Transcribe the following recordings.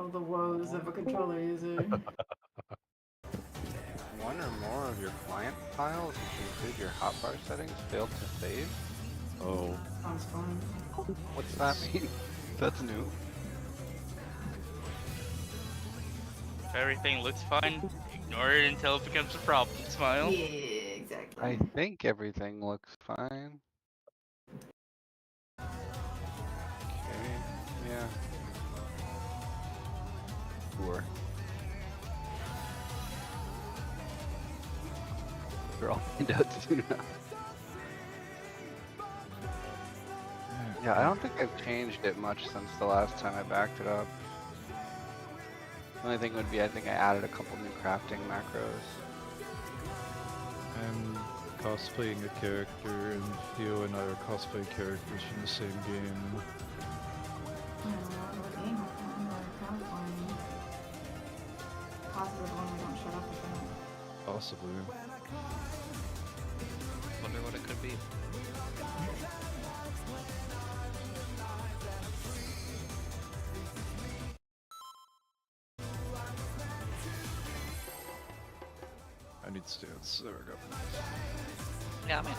Oh, the woes of a controller user. One or more of your client files, which include your hotbar settings, failed to save? Oh. Sounds fun. What's that mean? That's new. If everything looks fine, ignore it until it becomes a problem, Smile. Yeah, exactly. I think everything looks fine. Okay, yeah. Sure. They're all find out soon enough. Yeah, I don't think I've changed it much since the last time I backed it up. The only thing would be, I think I added a couple new crafting macros. I'm cosplaying a character, and Theo and I are cosplaying characters from the same game. What game? I can't remember. California. Possibly the one we don't shut up about. Possibly. Wonder what it could be. I need stance. There we go. Yeah, man.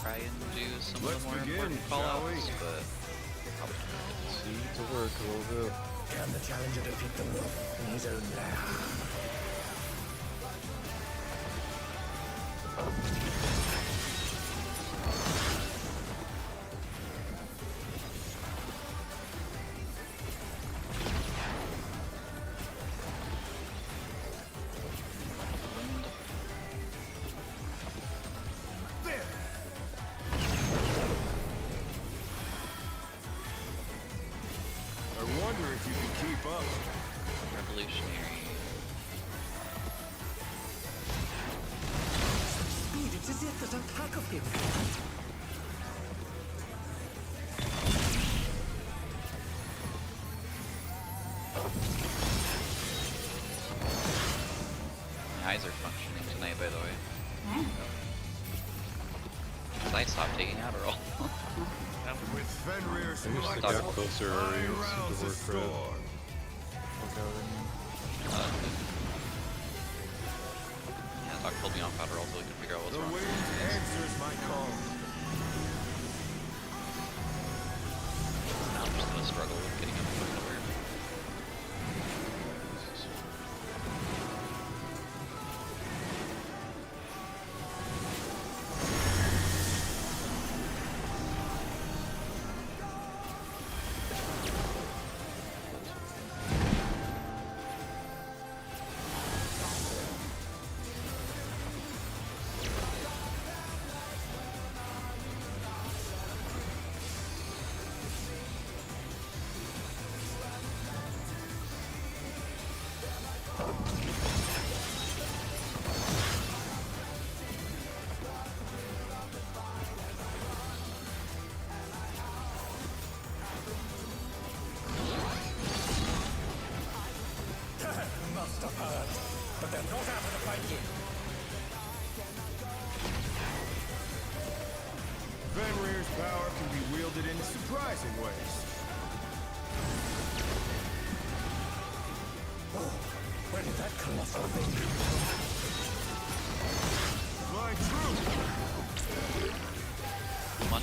Try and do some of the more important callouts, but See to work a little bit. Can the challenger defeat the wolf in his own lair? I wonder if you can keep up. revolutionary. Speed, it's as if there's a pack of him. My eyes are functioning tonight, by the way. Yeah. 'Cause I stopped taking Adderall. With Fenrir's I wish might, they Dog. got closer already. I It rouse seemed a to work right. storm. Look out, I mean. Yeah, Doc pulled me off Adderall so we could figure out what's The wrong. wind answers my call. Now I'm just gonna struggle with getting up from nowhere. Must have heard, but they're not out of the fight yet. Fenrir's power can be wielded in surprising ways. Oh, where did that colossal thing Fly true! Come on.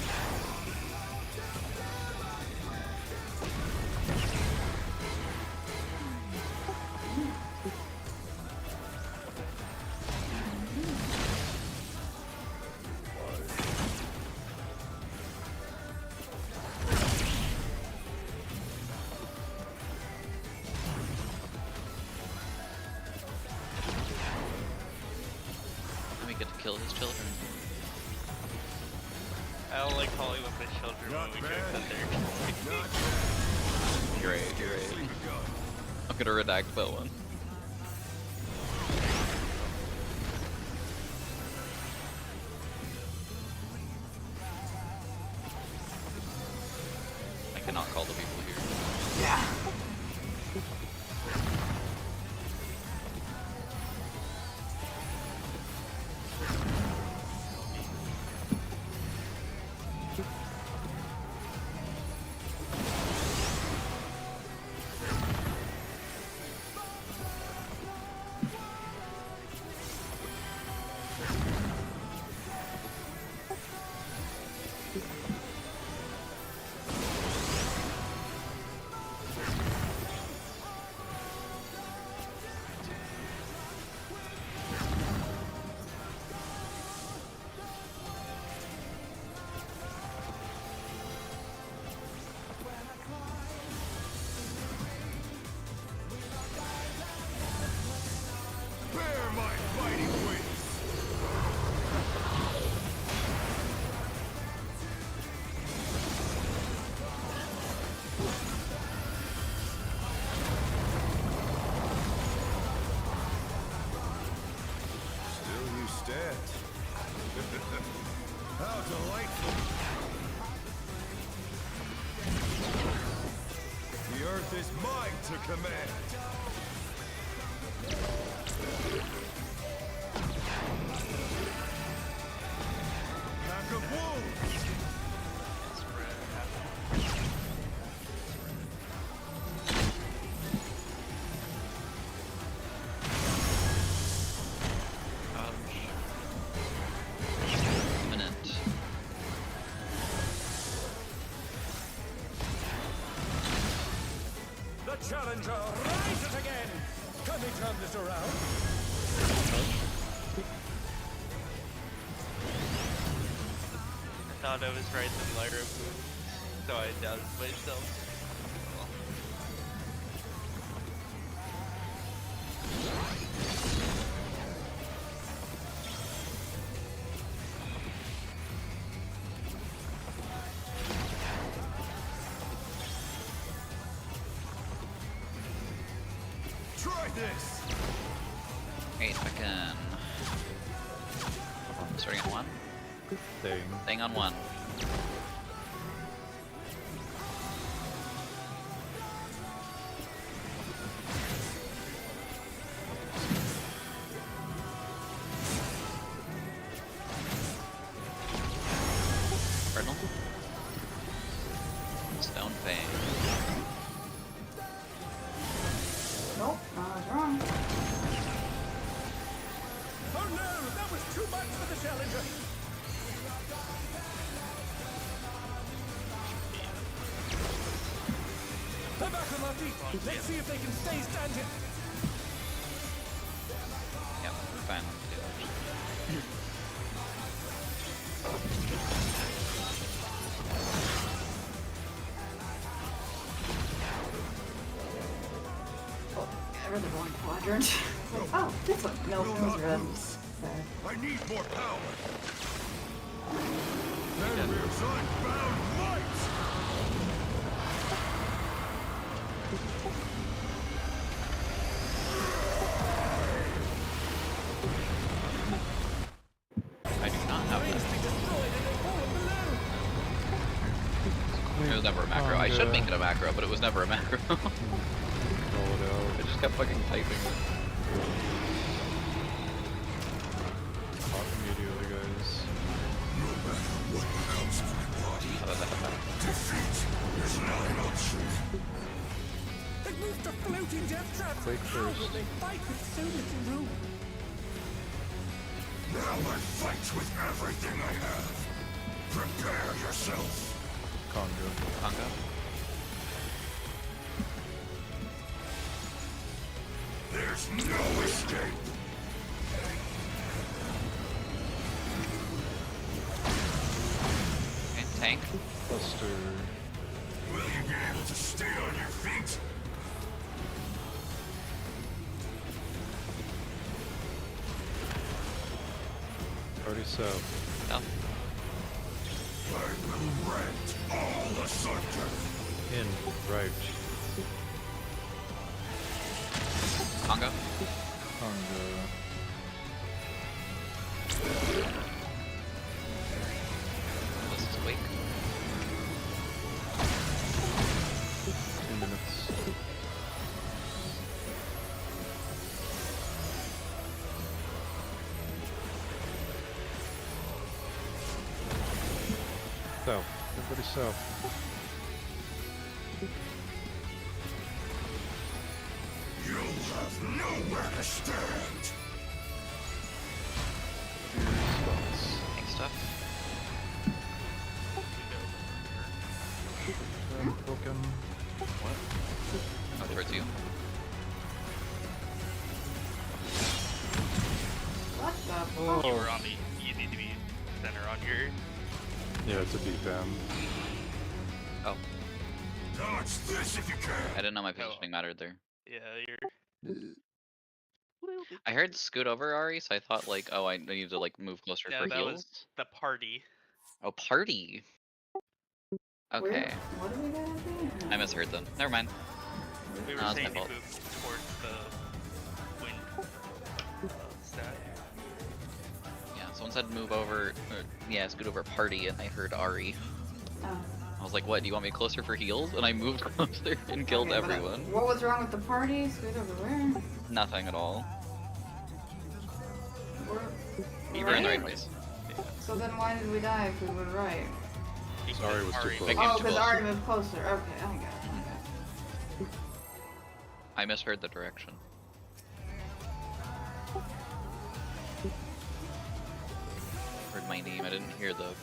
Let me get to kill his children. I don't like calling them my children Not when we bad. joke that they're Not bad. You're right, you're right. Sleep a gun. I'm gonna redact that one. I cannot call the people here. Yeah. Bear my fighting wings! Still you stand. How delightful! The earth is mine to command! Pack of wolves! Imminent. The challenger rises again! Can they turn this around? I thought I was right than Lyra moved, so I doubted myself. Try this! Wait, fucking. Starting on one? Thing. Staying on one. Cardinal? Stone Fang. Nope, I was wrong. Oh no! That was too much for the challenger! They're back on their feet! Let's see if they can stay standing! Yep, we're fine. I read the wrong quadrant. Oh, this one. No, it was red. Sad. I need more power! Fenrir's unbound might! I do not have that. Be destroyed and they fall below! It was never a macro. I should make it a macro, but it was never a macro. Roll it I just kept fucking typing. Talk immediately, guys. They moved to floating death traps! Click How first. will they fight with so little room? Now I fight with everything I have! Prepare yourself! Congo. Congo? There's no escape! Okay, tank. Cluster. Will you be able to stay on your feet? Already south. No. I will rent all asunder! In. Right. Congo? Congo. This is awake. 2 minutes. South. Everybody south. You'll have nowhere to stand. Tank stuff. Broken. Oh, towards you. What the You fuck? were on the. You need to be center on your. Yeah, it's a beat down. Oh, Dodge this if you I can. didn't know my positioning mattered there. Yeah, you're. Little bit. I heard scoot over Ari, so I thought like, oh, I need to like move closer Yeah, for that heals. was the party. Oh, party. Okay, Where? What are we gonna do? I misheard them. Never mind. We were No, it's saying my to fault. move towards the wind stat. Yeah, someone said move over. Yeah, scoot over party, and I heard Ari. Oh. I was like, what? Do you want me closer for heals? And I moved closer and killed Okay, but, everyone. what was wrong with the party? Scoot over where? Nothing at all. We're- You were in the right right? place. So then why did we die if we were right? Sorry, it was too Ari- close. Big Oh, game too because close. Ari moved closer. Okay, I got it. I misheard the direction. Heard my name. I didn't hear the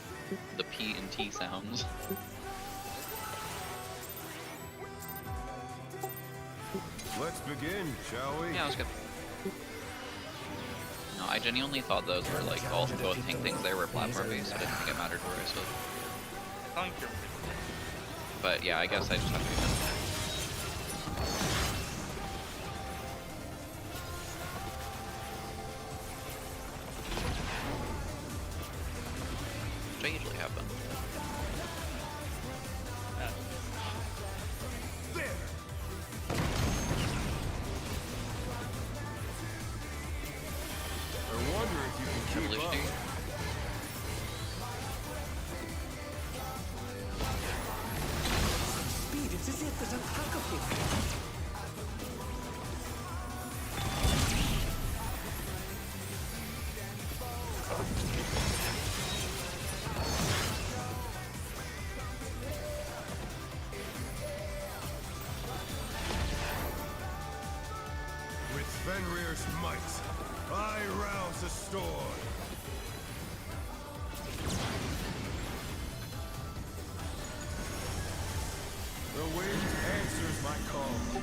P and T sounds. Let's begin, shall we? Yeah, it was good. No, I genuinely thought those were like all both tank things. They were platform based. I didn't think it mattered where I stood. I thought you're. But yeah, I guess I just have to be done. Which I usually have done. I wonder if you can keep Revolutionary. up. Speed, it's as if there's a pack of you. With Fenrir's might, I rouse the storm. The wind answers my call.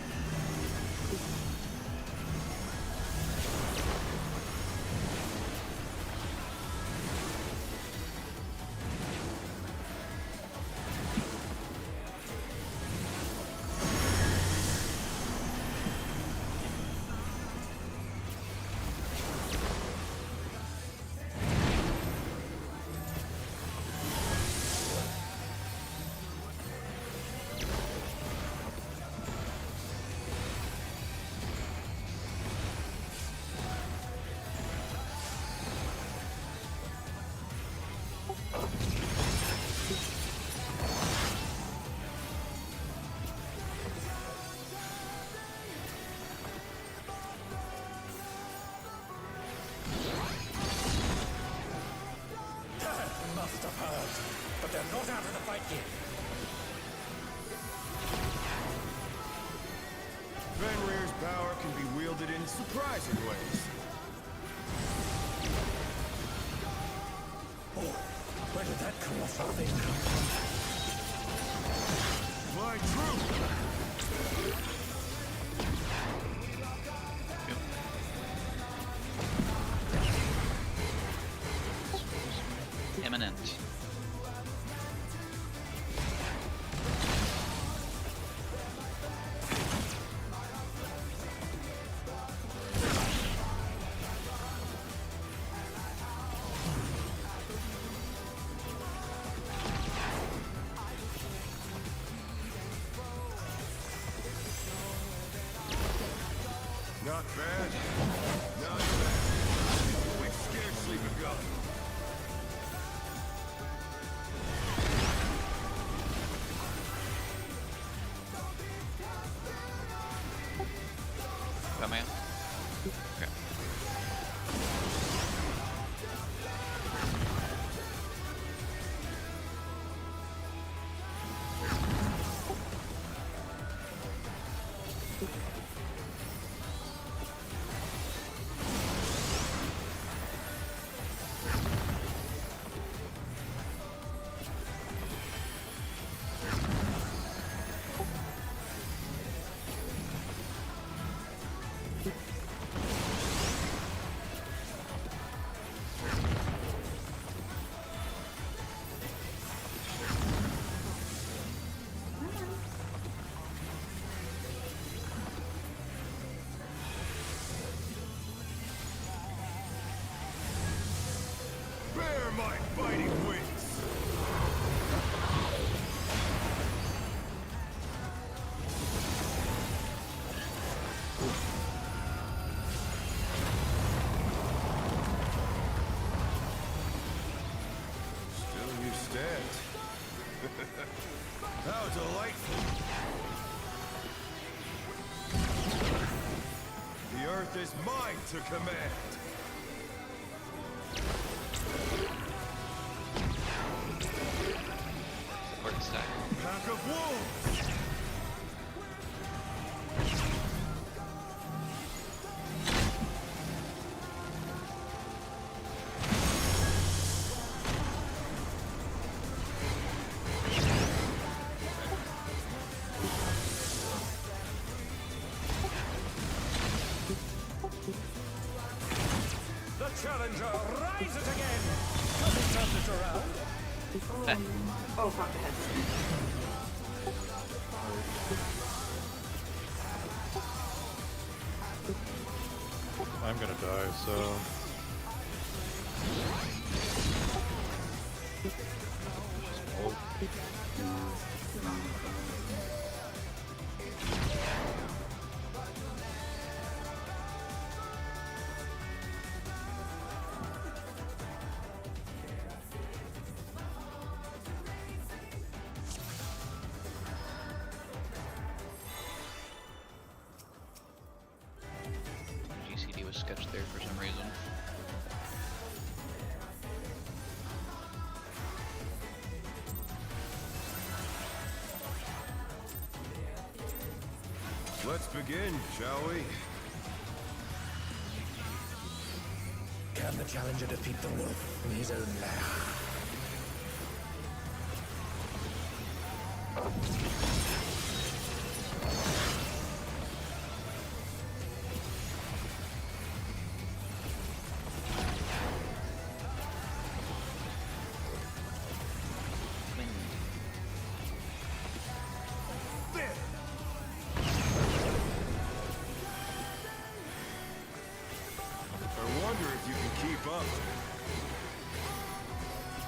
Must have heard, but they're not out of the fight yet. Fenrir's power can be wielded in surprising ways. Oh, where did that colossal thing come from? My truth! Imminent. Not bad. Not bad. We've scarcely begun. Got man. Okay. delightful. The earth is mine to command. Or stack. Pack of wolves! The challenger rises again! Nothing turns it around. Oh fuck, the head's I'm gonna die, so... Just ult. GCD was sketched there for some reason. Let's begin, shall we? Can the challenger defeat the wolf in his own lair? I wonder if you can keep up.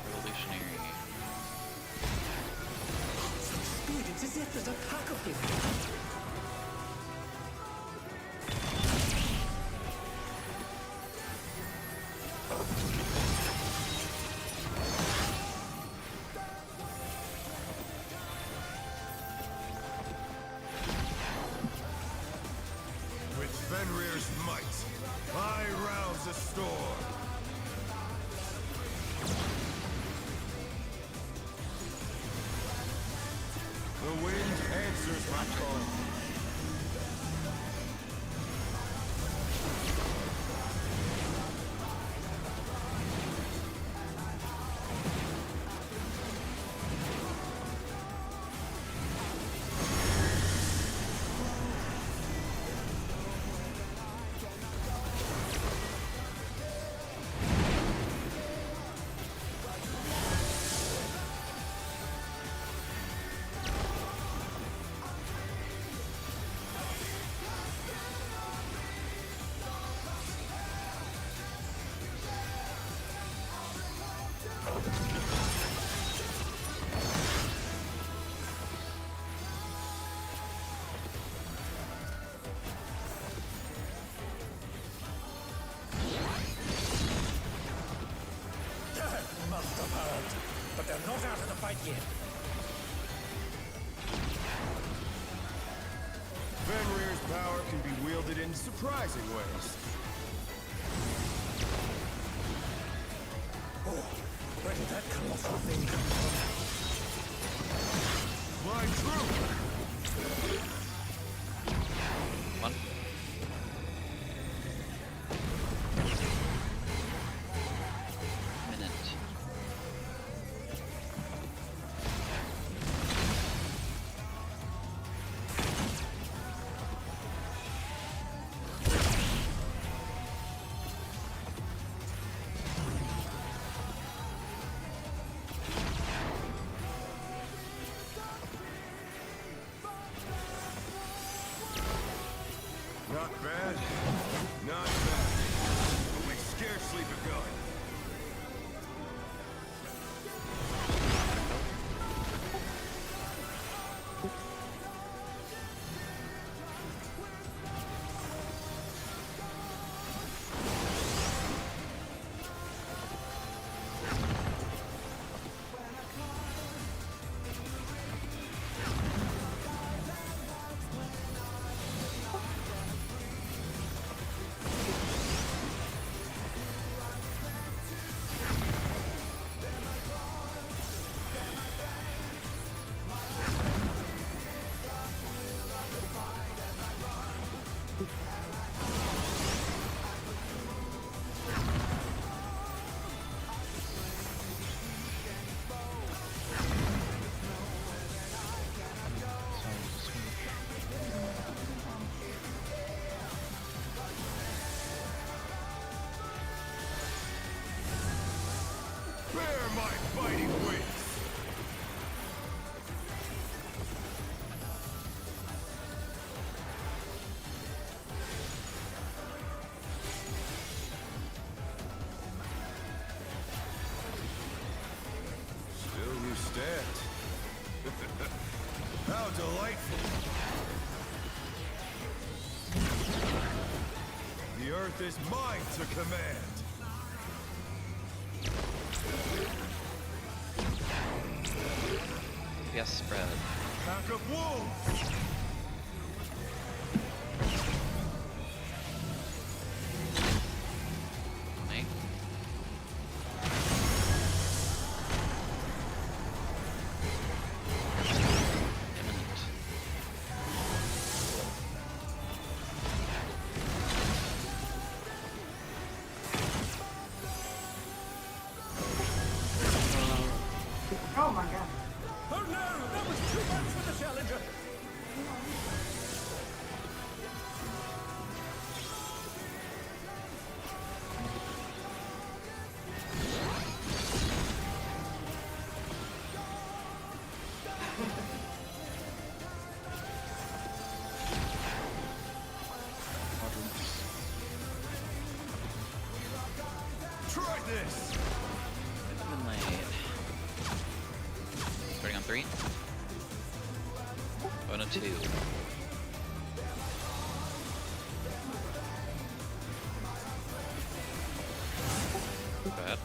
Revolutionary. Speed, it's as if there's a pack of him. With Fenrir's might, I rouse the storm. The wind answers my call. Must have heard, but they're not out of the fight yet. Fenrir's power can be wielded in surprising ways. Oh, where did that colossal thing come from? My true! One. Minute. Not bad. Not bad. But we've scarcely begun. bet. How delightful. The earth is mine to command. Yes, spread. Pack of wolves! Right? Imminent. Oh my god. Oh no! That was too much for the challenger! Try this! Lemonade. Starting on 3. Going to 2. Bad.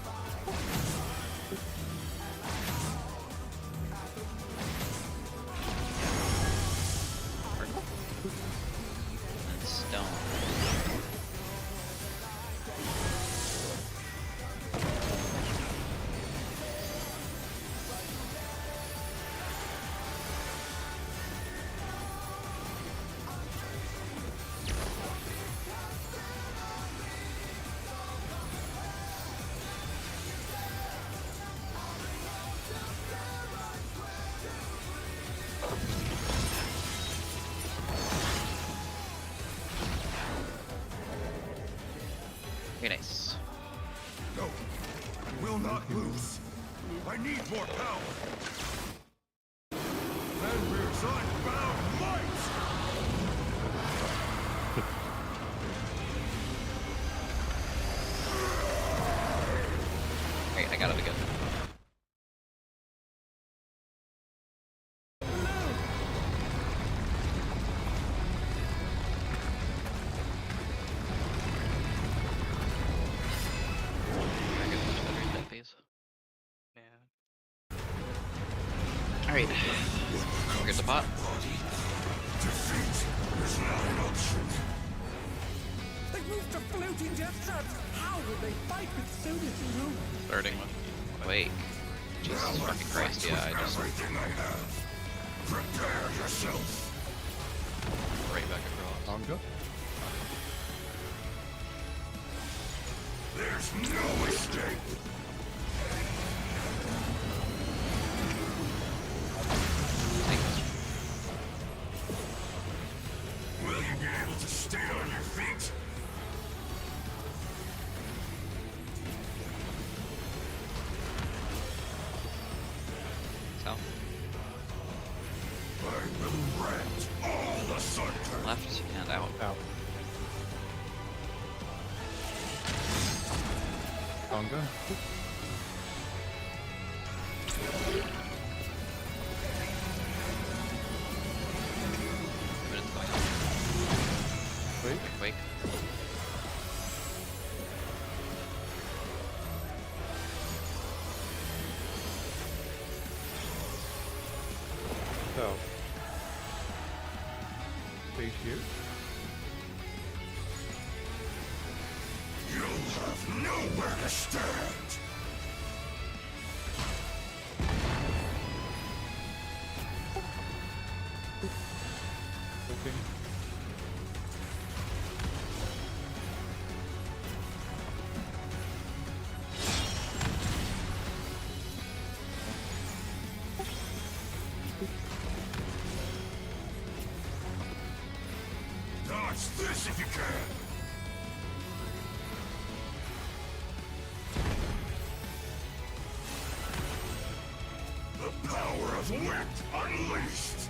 And stone. Very nice. No, I will not lose. I need more power. Fenrir's unbound might! Alright, I got it again. Dragon's much better in that phase. Yeah. Alright. Here's the pot. Defeat is not an option. They moved to floating death traps! How will they fight with so little room? Starting with Wake. Jesus fucking Christ, yeah, I just Everything I have. Prepare yourself. right back across. Anga? There's no escape. Will you be able to stay on your feet? South. I will rent all asunder. Left and out. Out. Anga? Minutes going on. Wake? Wake. South. Stay here. You'll have nowhere to stand. Okay. Dodge this if you can. The power of wit unleashed.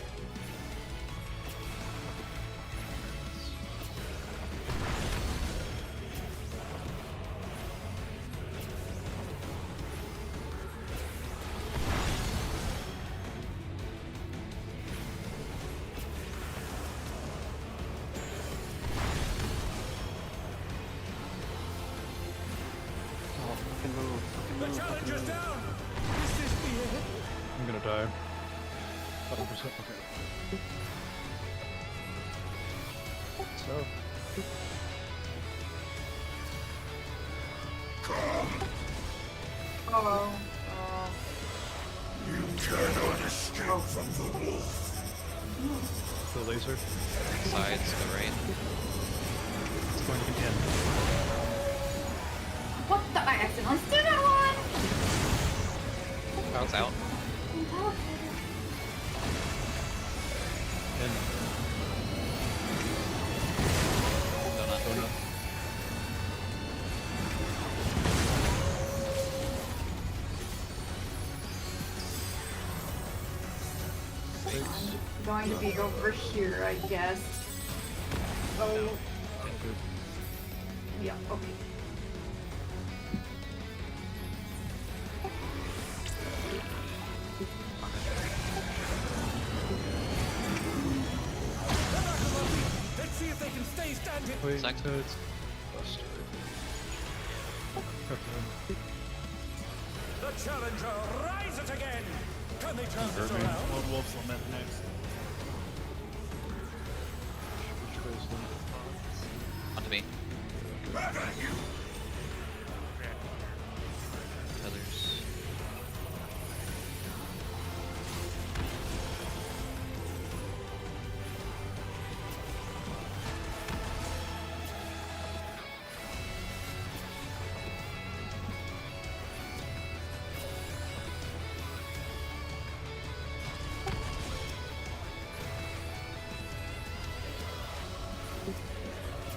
Challenger's down! Is this the end? I'm gonna die. 100%. Okay. So, Oh. You cannot escape from the wolf. the laser. Sides, go right. It's going to be in. What the? I accidentally stood at one! It's out. In. Donut. Donut. I'm going to be over here, I guess. Oh. Good. Yeah, okay. Let's see if they can stay standing. Wait, Sec. it's Buster. Okay. The challenger rises again. Can they turn this Hurt me. around? Lone Wolf's Lament next. Which way is them? Onto me. Back at you. Others.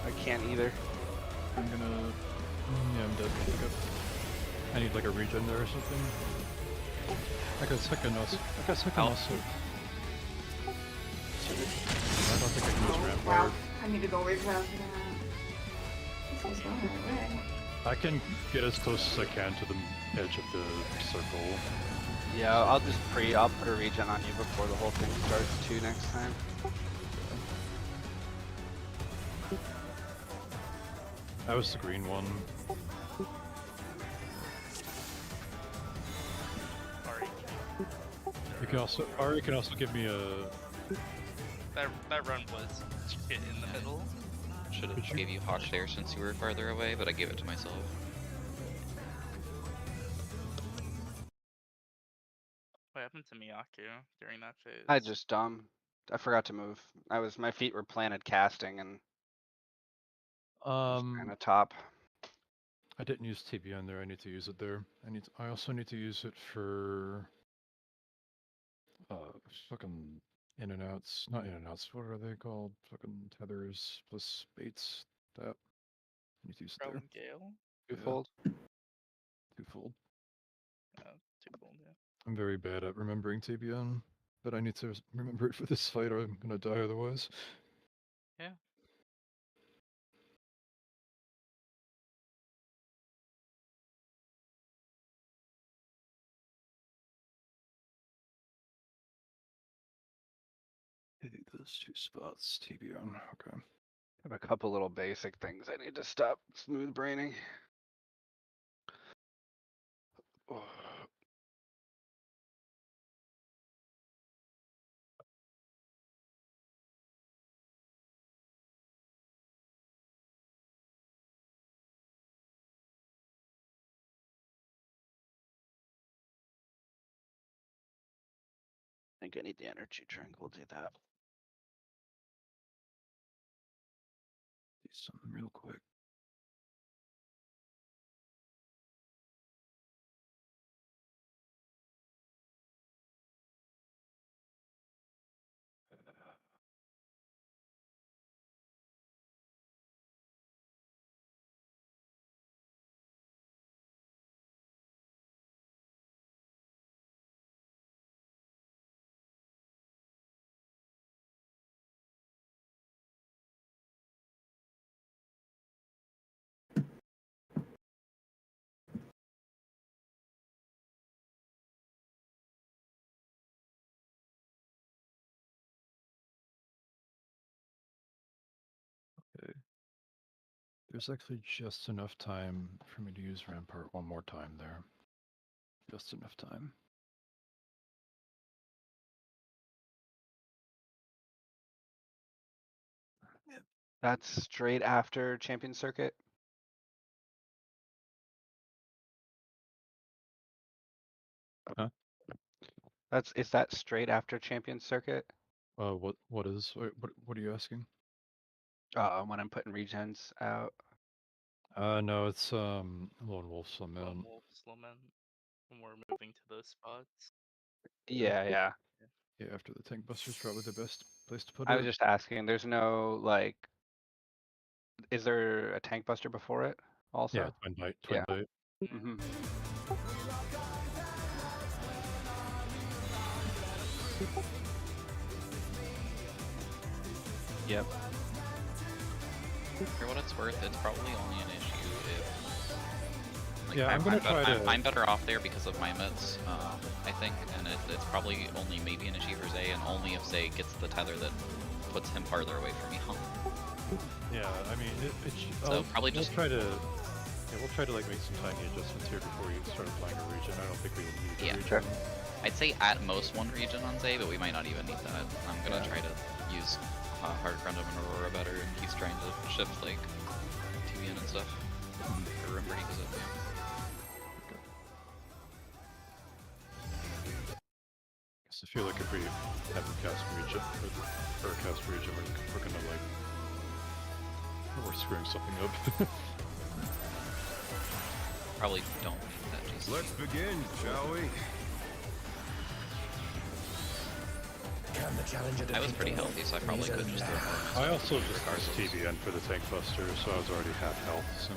I can't either. I'm gonna. Yeah, I'm dead. Pick up. I need like a regen there or something. I got second also. I got second Out. also. I don't think I can use Oh, ramp wow. fire. I need to go way faster than that. This is going my way. I can get as close as I can to the edge of the circle. Yeah, I'll put a regen on you before the whole thing starts too next time. That was the green one. Sorry. You can also, Ari can also give me a. That run was shit in the middle. Should Could have you- gave you Hawk there since you were farther away, but I gave it to myself. What happened to Miyaku during that phase? I just dumb. I forgot to move. My feet were planted casting and kind of top. I didn't use TB on there. I need to use it there. I also need to use it for. Fucking in and outs. Not in and outs. What are they called? Fucking tethers plus baits. That. I need to use it there. Rowan Gale? Twofold. Twofold. Twofold, yeah. I'm very bad at remembering TBN, but I need to remember it for this fight or I'm gonna die otherwise. Yeah. Hey, those two spots, TBN. Okay. I have a couple little basic things I need to stop smooth braining. Oh. I think I need the energy drink. We'll do that. Do something real quick. Okay. There's actually just enough time for me to use Rampart one more time there. Just enough time. That's straight after Champion Circuit. Is that straight after Champion Circuit? What what are you asking? When I'm putting regens out. No, it's Lone Wolf Lament. Lone Wolf's Lament. When we're moving to those spots. Yeah, yeah. Yeah, after the Tank Buster's probably the best place to put I it. was just asking, there's no like, is there a tank buster before it also? Yeah, Twin Bite. Mm-hmm. Yep. For what it's worth, it's probably only an issue if. Like, Yeah, I'm gonna try to. I'm better off there because of my mitts, I think, and it's probably only maybe an issue for Zay, and only if Zay gets the tether that puts him farther away from you. Yeah, I mean, So probably just try to. Yeah, we'll try to like make some tiny adjustments here before you start applying a regen. I don't think we will need a regen. I'd say at most one regen on Zay, but we might not even need that. I'm gonna try to use Hard Ground of an Aurora better if he's trying to shift like TVN and stuff. Or remember he does it. I feel like if we have a cast regen, or a cast regen, we're gonna like, we're screwing something up. Probably don't need that. Just Let's begin, shall we? Can the challenger I was defeat pretty the healthy, so I probably His could own just throw lair? more. I also just used TVN for the Tank Buster, so I was already half health, so...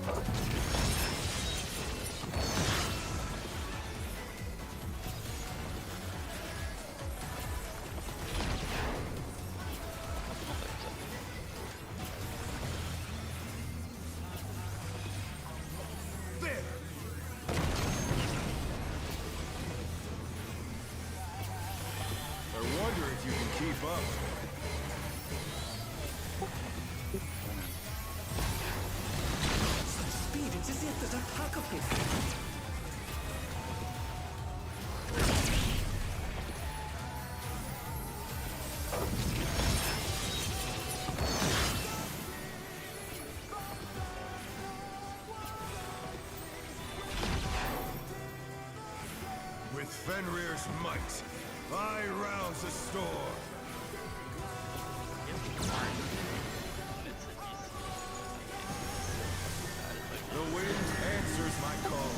There! I wonder if you can keep up. Some speed, it's as if there's a pack of him. With Fenrir's might, I rouse the storm. The wind answers my call.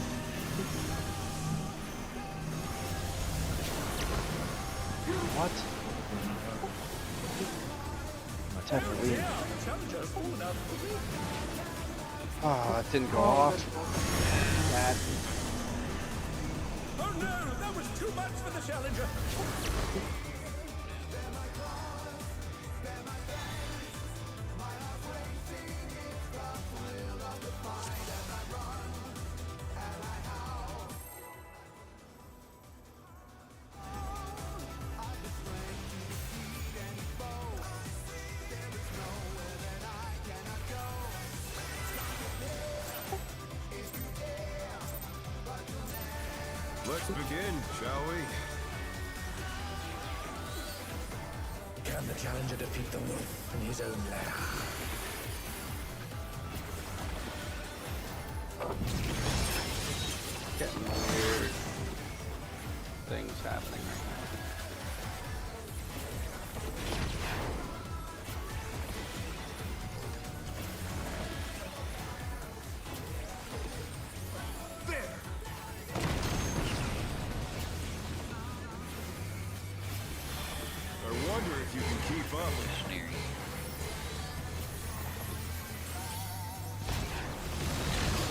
What? Ah, it didn't go off. Bad. Oh no, that was too much for the challenger. Let's begin, shall we? Can the challenger defeat the wolf in his own lair? Getting weird things happening right now. There! I wonder if you can keep up. Missionary.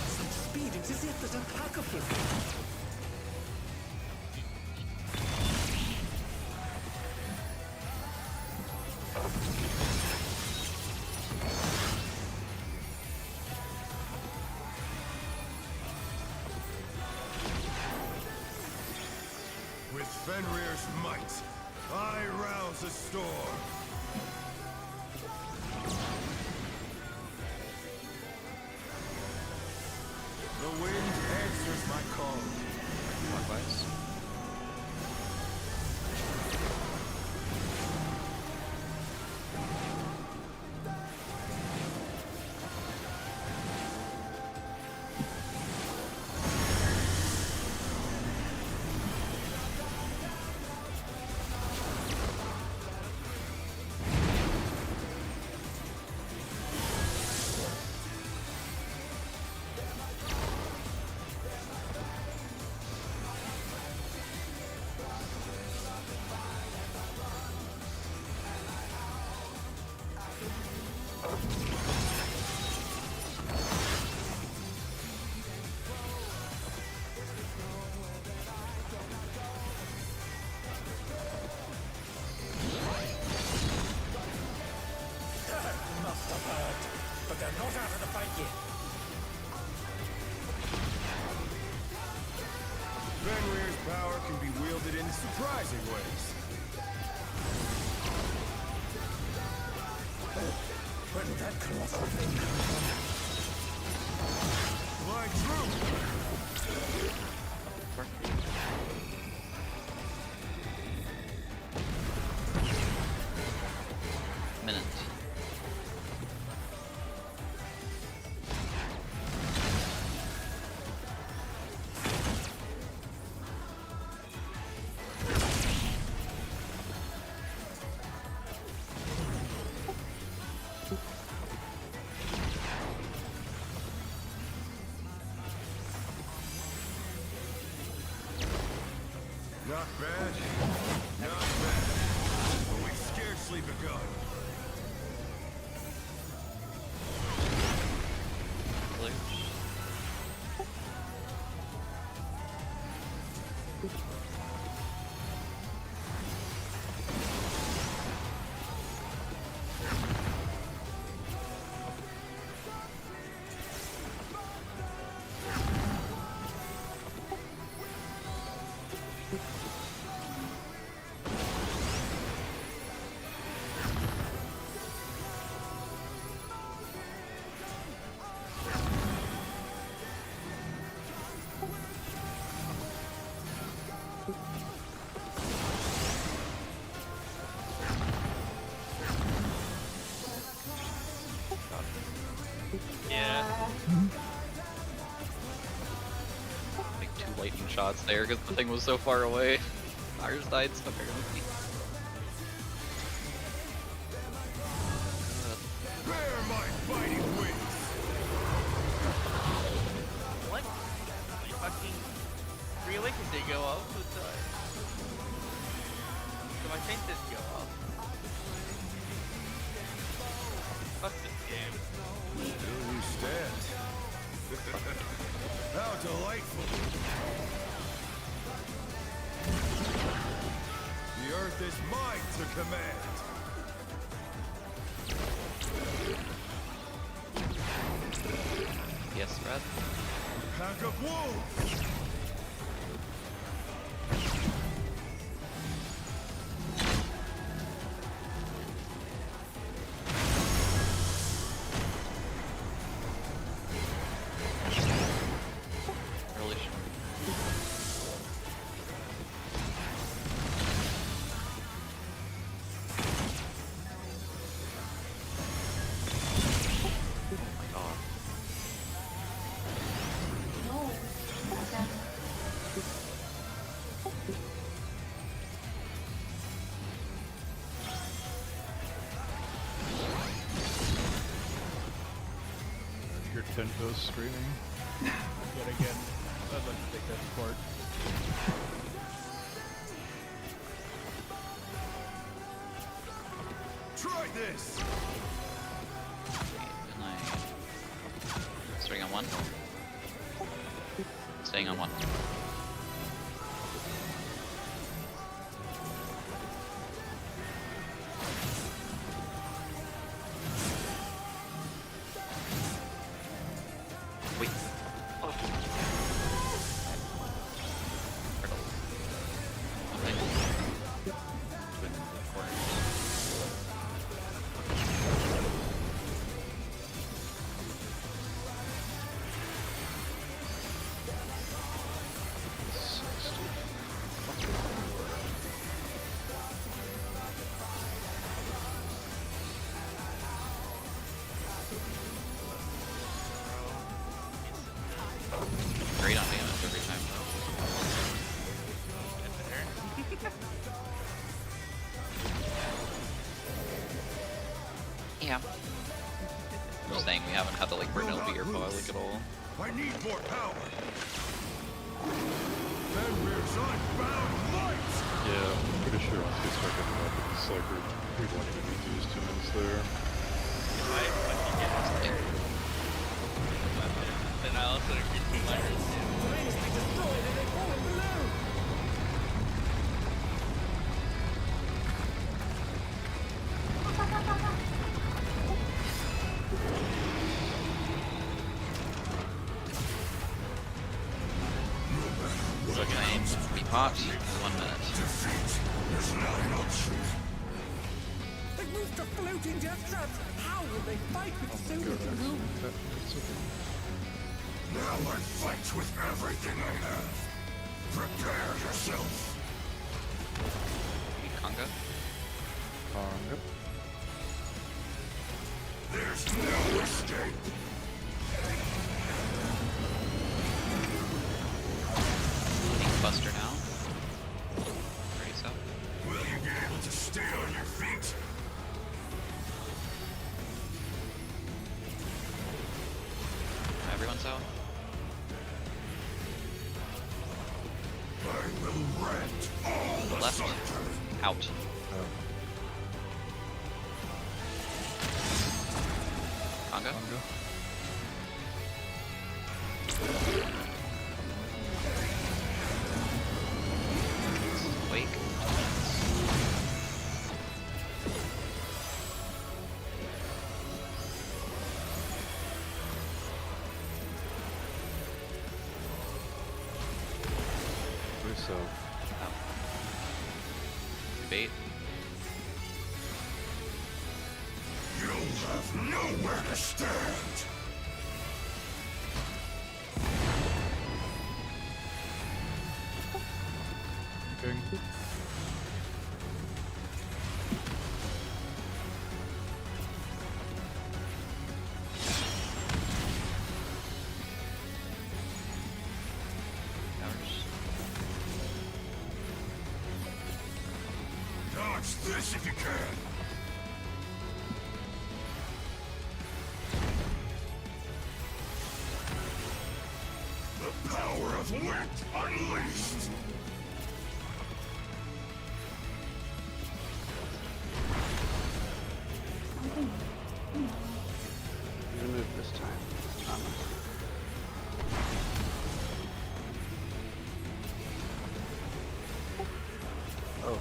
Some speed, it's as if there's a pack of him. With Fenrir's might, I rouse the storm. The wind answers my call. Clockwise. begin. Fenrir's power can be wielded in surprising ways. Where did that colossal thing come from? Fly through! Minute. Not bad. Not bad. But we've scarcely begun. Yeah. Like 2 lightning shots there because the thing was so far away. Ours died so barely. Bear my fighting wings! What? My fucking Free Awaken did go up. So my tank didn't go up. Fuck this game. Still you stand. How delightful! The earth is mine to command! Yes, Red. Pack of wolves! Early short. No. Okay. Your tent goes screaming. Yet again, I'd like to take that apart. Try this! Can I... Staying on 1? Staying on 1. Wait. Oh. Turtle. Nothing. Twin corners. Great on damage every time. Yeah. I'm just saying we haven't had the like Bernilby or Pawlik at all. I need more power! Fenrir's unbound light! Yeah, I'm pretty sure once we start getting weapons, like we won't even need to use 2 minutes there. Then I also get 2 letters too. Rings be destroyed and they fall below! hot. 1 minute. They moved to floating death traps. How will they fight with so little room? It's okay. Now I fight with everything I have. Prepare yourself. Conga. Yep. There's no escape. Ink Buster now. Ready, so. Will you be able to stay on your feet? Everyone's out. I will rent all Left. asunder. Out. Conga. Conga. Wake. So. Bait. You'll have nowhere to stand. Going. Dodge this if you can. The power of wit unleashed. You move this time. Oh.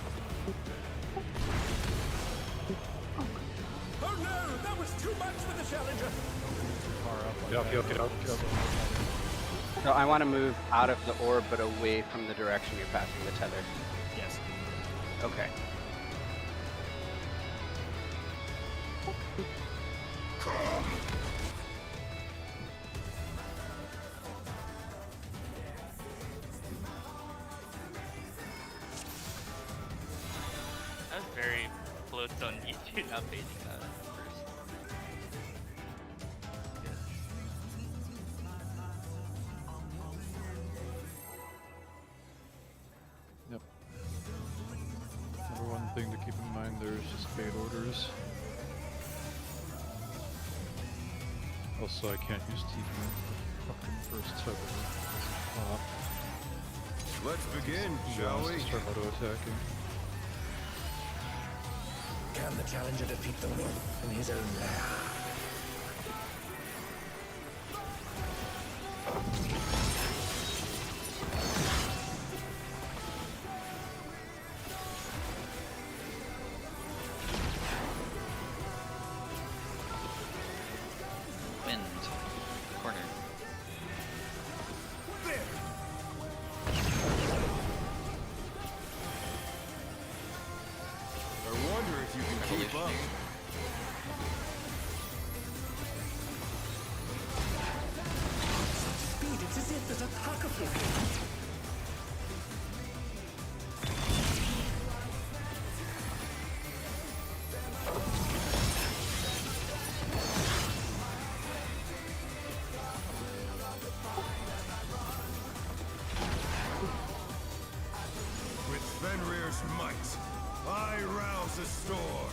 Oh no, that was too much for the challenger. Get up. No, I want to move out of the orb, but away from the direction you're passing the tether. Yes. Okay. Come. That was very close on you not baiting that at first. Yep. Number one thing to keep in mind there is just bait orders. Also, I can't use TP fucking first tether. Let's begin, shall we? Start auto-attacking. Can the challenger defeat the wolf in his own lair? Wind. Corner. I wonder if you can keep up. Speed, it's as if there's a cacophony. With Fenrir's might, I rouse the storm.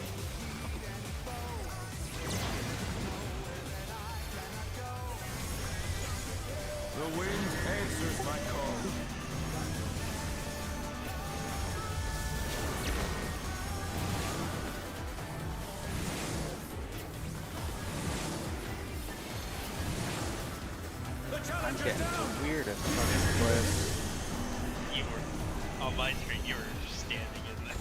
The wind answers my call. The I'm challenger's getting down. the weirdest fucking place. You were on my screen. You were just standing in there.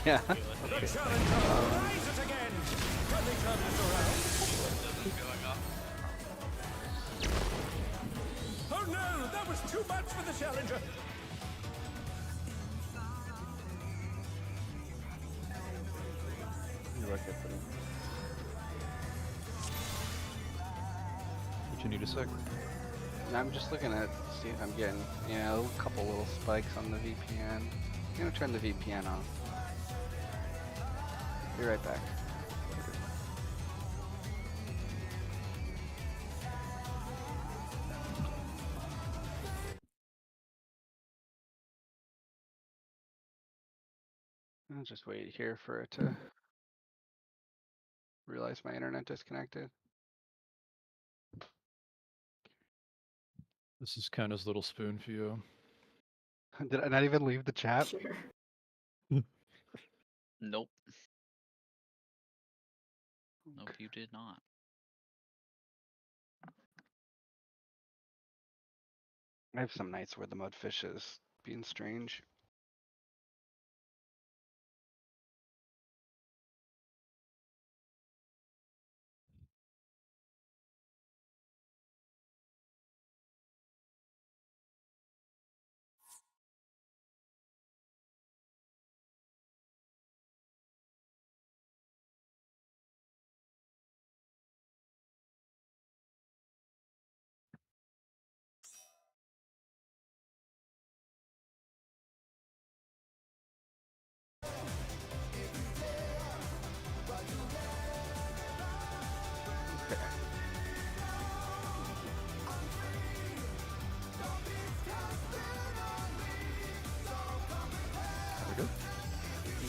Yeah. The challenger rises again. Can they turn this around? This is going on. Oh no, that was too much for the challenger. work it through. But you need a sec. And I'm just looking at see if I'm getting, a couple little spikes on the VPN. I'm gonna turn the VPN off. Be right back. I'll just wait here for it to realize my internet disconnected. This is Kenna's little spoon for you. Did I not even leave the chat? Sure. Nope. Nope, you did not. I have some nights where the mudfish is being strange.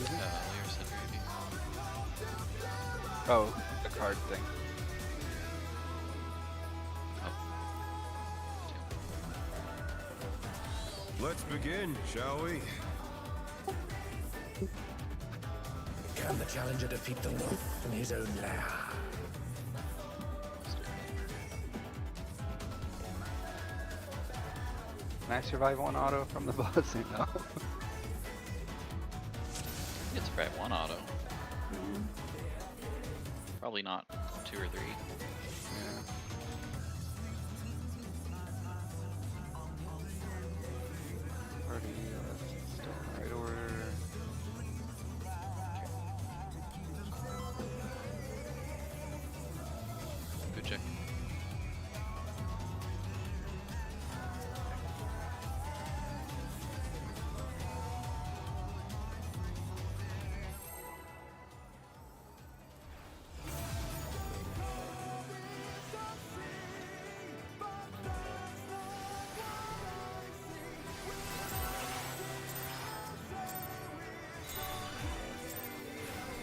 Lear said maybe. Oh, the card thing. Let's begin, shall we? Can the challenger defeat the wolf in his own lair? Can I survive one auto from the boss? No. It's probably one auto. Mm. Probably not 2 or 3. Yeah. Party, still in the right order. Good check.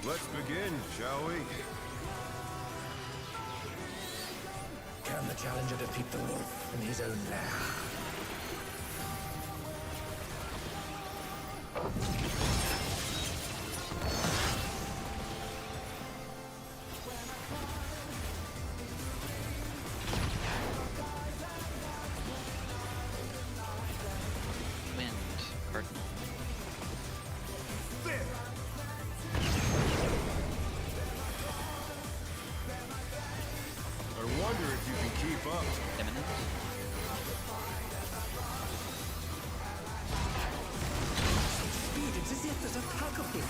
Let's begin, shall we? Can the challenger defeat the wolf in his own lair? Wind, Cardinal. I wonder if you can keep up. Imminent. Speed, it's as if there's a pack of him.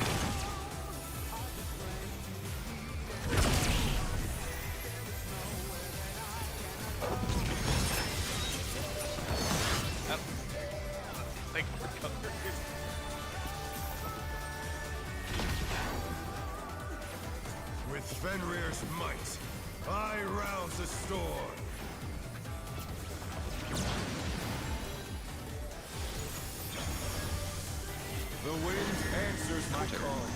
Like, recovered. With Fenrir's might, I rouse the storm. The wind answers my call.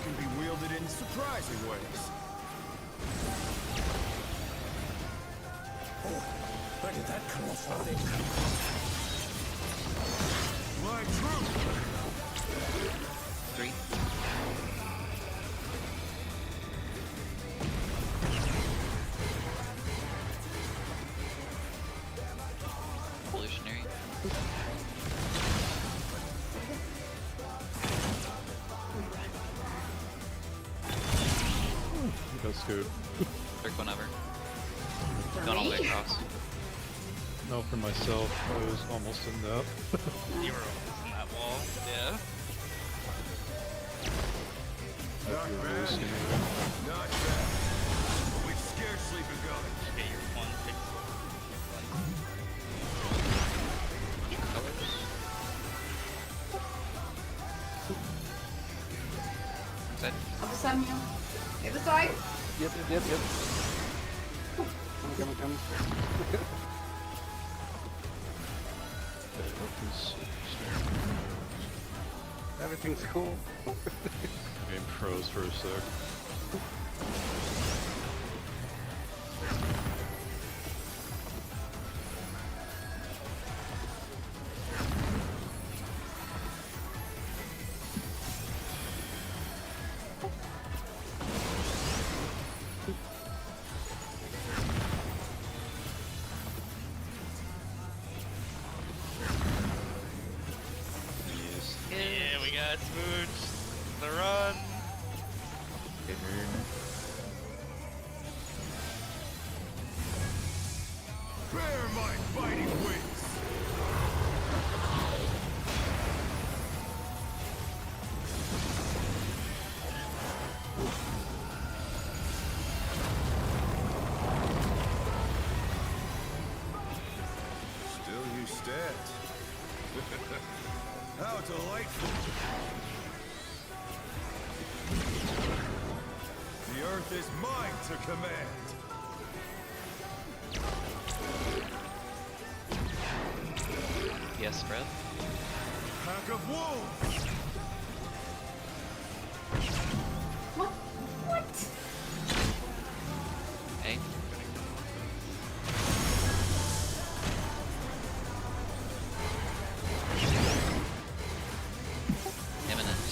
can be wielded in surprising ways. Oh, where did that colossal thing come from? My troop! 3. Evolutionary. That's good. Trick whenever. Going all the way across. No, for myself, I was almost in that. You were almost in that wall. Yeah. Not bad. Not bad. We've scarcely begun. Get your 1 pixel. Colors. Is that I'll send you. The other side. Yep. Come. Everything's cool. Game froze for a sec. Yeah, we got Smooch. The run. Bear my fighting wings! Still you stand. How delightful! The earth is mine to command! yes, spread? Pack of wolves! What? What? Hey. Imminent.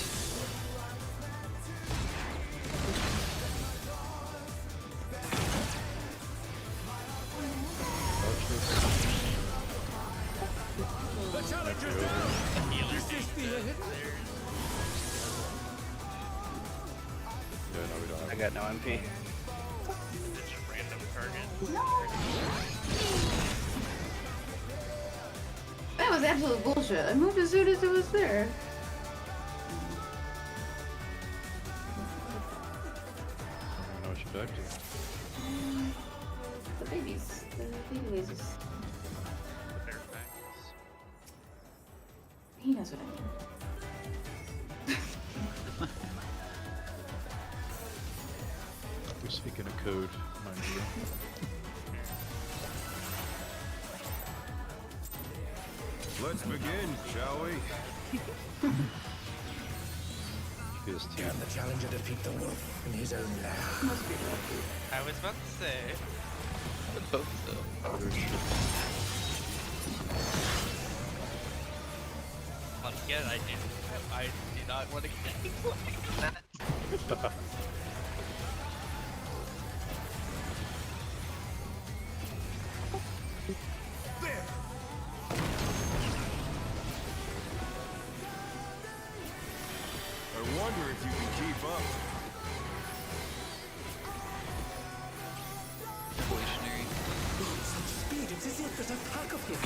The challenger's down! Healer Is this the end? Yeah, no, we don't I have got no MP. It's a random target. No. That was absolute bullshit. I moved as soon as it was there. I don't know what you're back to. The babies. The baby lasers. Fairfax. He knows what I mean. We're speaking of code, mind you. Let's begin, shall we? PS2. Can the challenger defeat the wolf in his own lair? Must be lucky. I was about to say. I would hope so. Once again, I do not want to get like that. There! I wonder if you can keep up. Evolutionary. Such speed, it's as if there's a pack of him.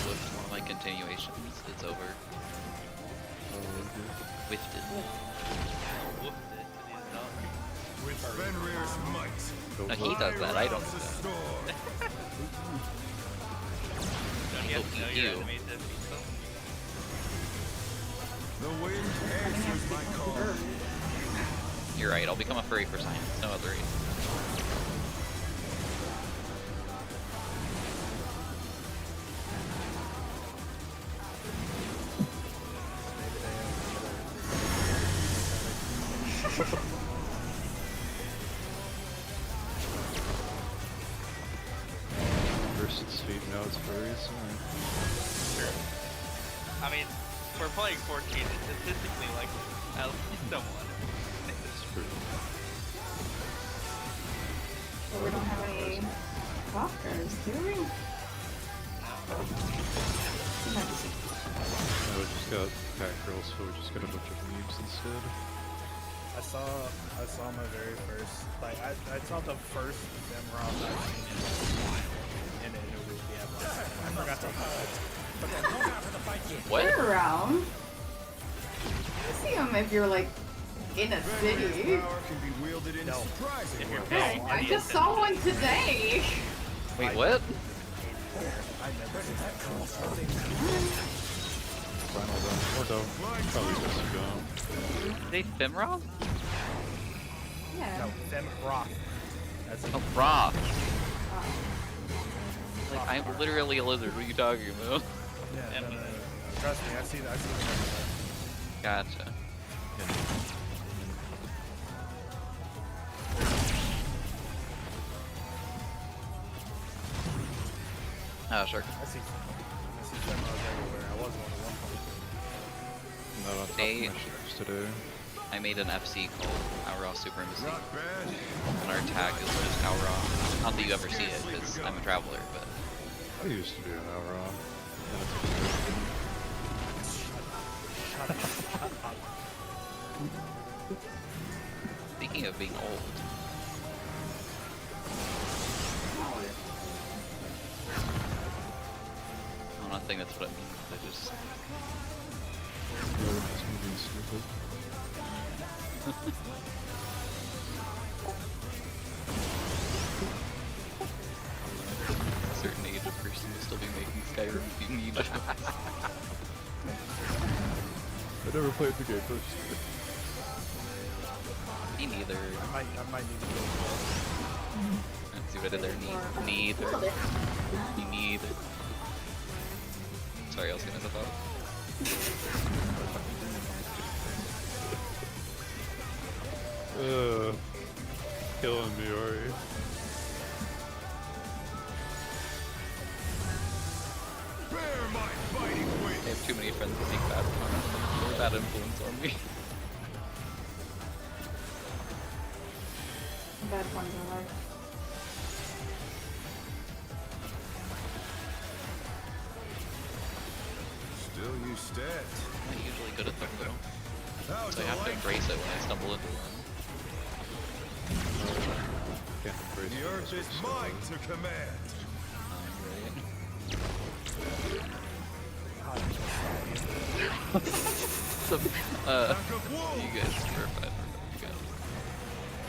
With one of my continuations, it's over. Whiffed it. Whooped it to these dogs. With Fenrir's might. No, he does that, I don't rouse do the that. storm. Don't you have to know You. your enemy to beat them? The wind answers my call. You're right, I'll become a furry for science, no other reason. first speed, now it's furries. Sure. I mean, we're playing 14, it's statistically like at least someone. It's true. But we don't have any walkers, do we? No, we just got pack girls, so we just got a bunch of weebs instead. I saw my very first, like, I saw the first Femroth I've seen in a while. And it was, yeah, I forgot to but then not after the fight yet. What? They're around. You see them if you're like in a Fenrir's city. power can be wielded in surprising If you're ways. paying I just saw one today. Wait, what? I never seen that girl. Final done. Or don't. Probably just to go. Are they Femroth? Yeah. No, Femroth. That's Oh, Roth. Like, I'm literally a lizard. What are you talking about? yeah, no. Trust me, I see that. Gotcha. Oh, sure. I see Femroths everywhere. I was one at one point. Not on top They- of my ships today. I made an FC called Aura Supremacy, Not bad. and our tag is just Aura. Not that you ever see it, because I'm a traveler, but I used to be an Aura. speaking of being old, I'm not saying that's what I mean, I just... Being stupid. a certain age of person will still be making Skyrim being jokes. I never played the game first. Me neither. I might need to go. Let's see what other neither. Me neither. Sorry, I was gonna step out. Killing me, Ori. Bear my fighting I wings. have too many friends that make bad comments, bad influence on me. Bad ones are like. Still use stats. I'm usually good at them though, How's so I the have to length? embrace it when I stumble into one. Can't embrace The earth is mine to command. So, Pack of wolves. you guys are fine. You guys.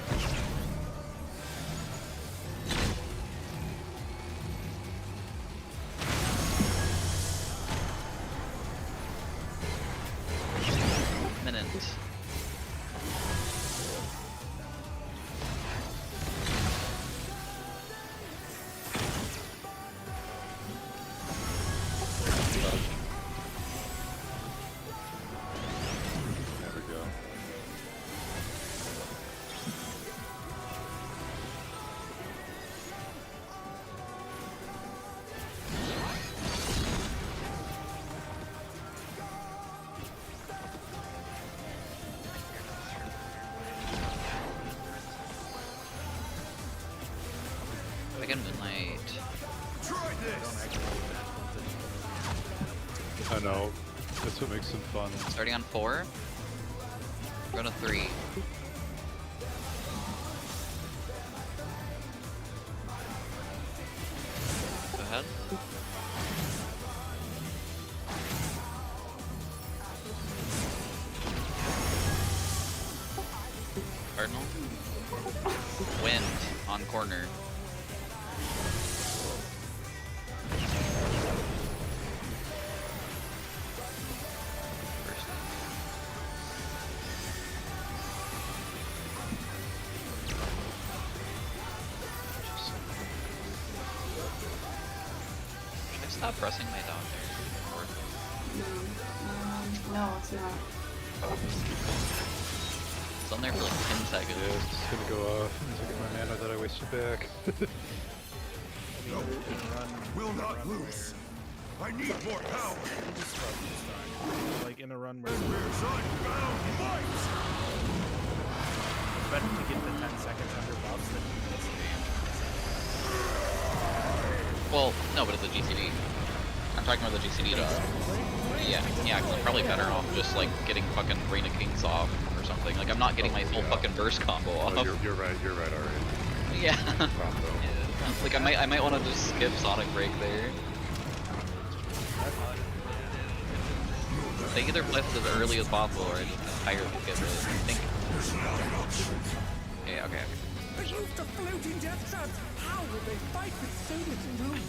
Minute. There we go. Again, midnight. Try this. I know. That's what makes them fun. Starting on 4. Go to 3. Go ahead. Cardinal. Wind on corner. First. Should I stop pressing my down there? No, it's not. It's on there for like 10 seconds. Yeah, it's just gonna go off. I'm gonna get my mana that I wasted back. in a run. Will not lose. I need more power. You just scrub this time. Like in a run where it's Embers unbound light. better to get the 10 seconds under buffs than you miss it. Well, no, but it's a GCD. I'm talking about the GCD to... Yeah, because I'm probably better off just, like, getting fucking Reign of Kings off or something. Like, I'm not getting my full fucking burst combo off. Oh, you're right already. Yeah. Combo. Like, I might want to just skip Sonic Break there. They either play this as early as possible or I just entirely skip it. I think... Yeah, okay. They moved to floating death traps. How will they fight with so little room?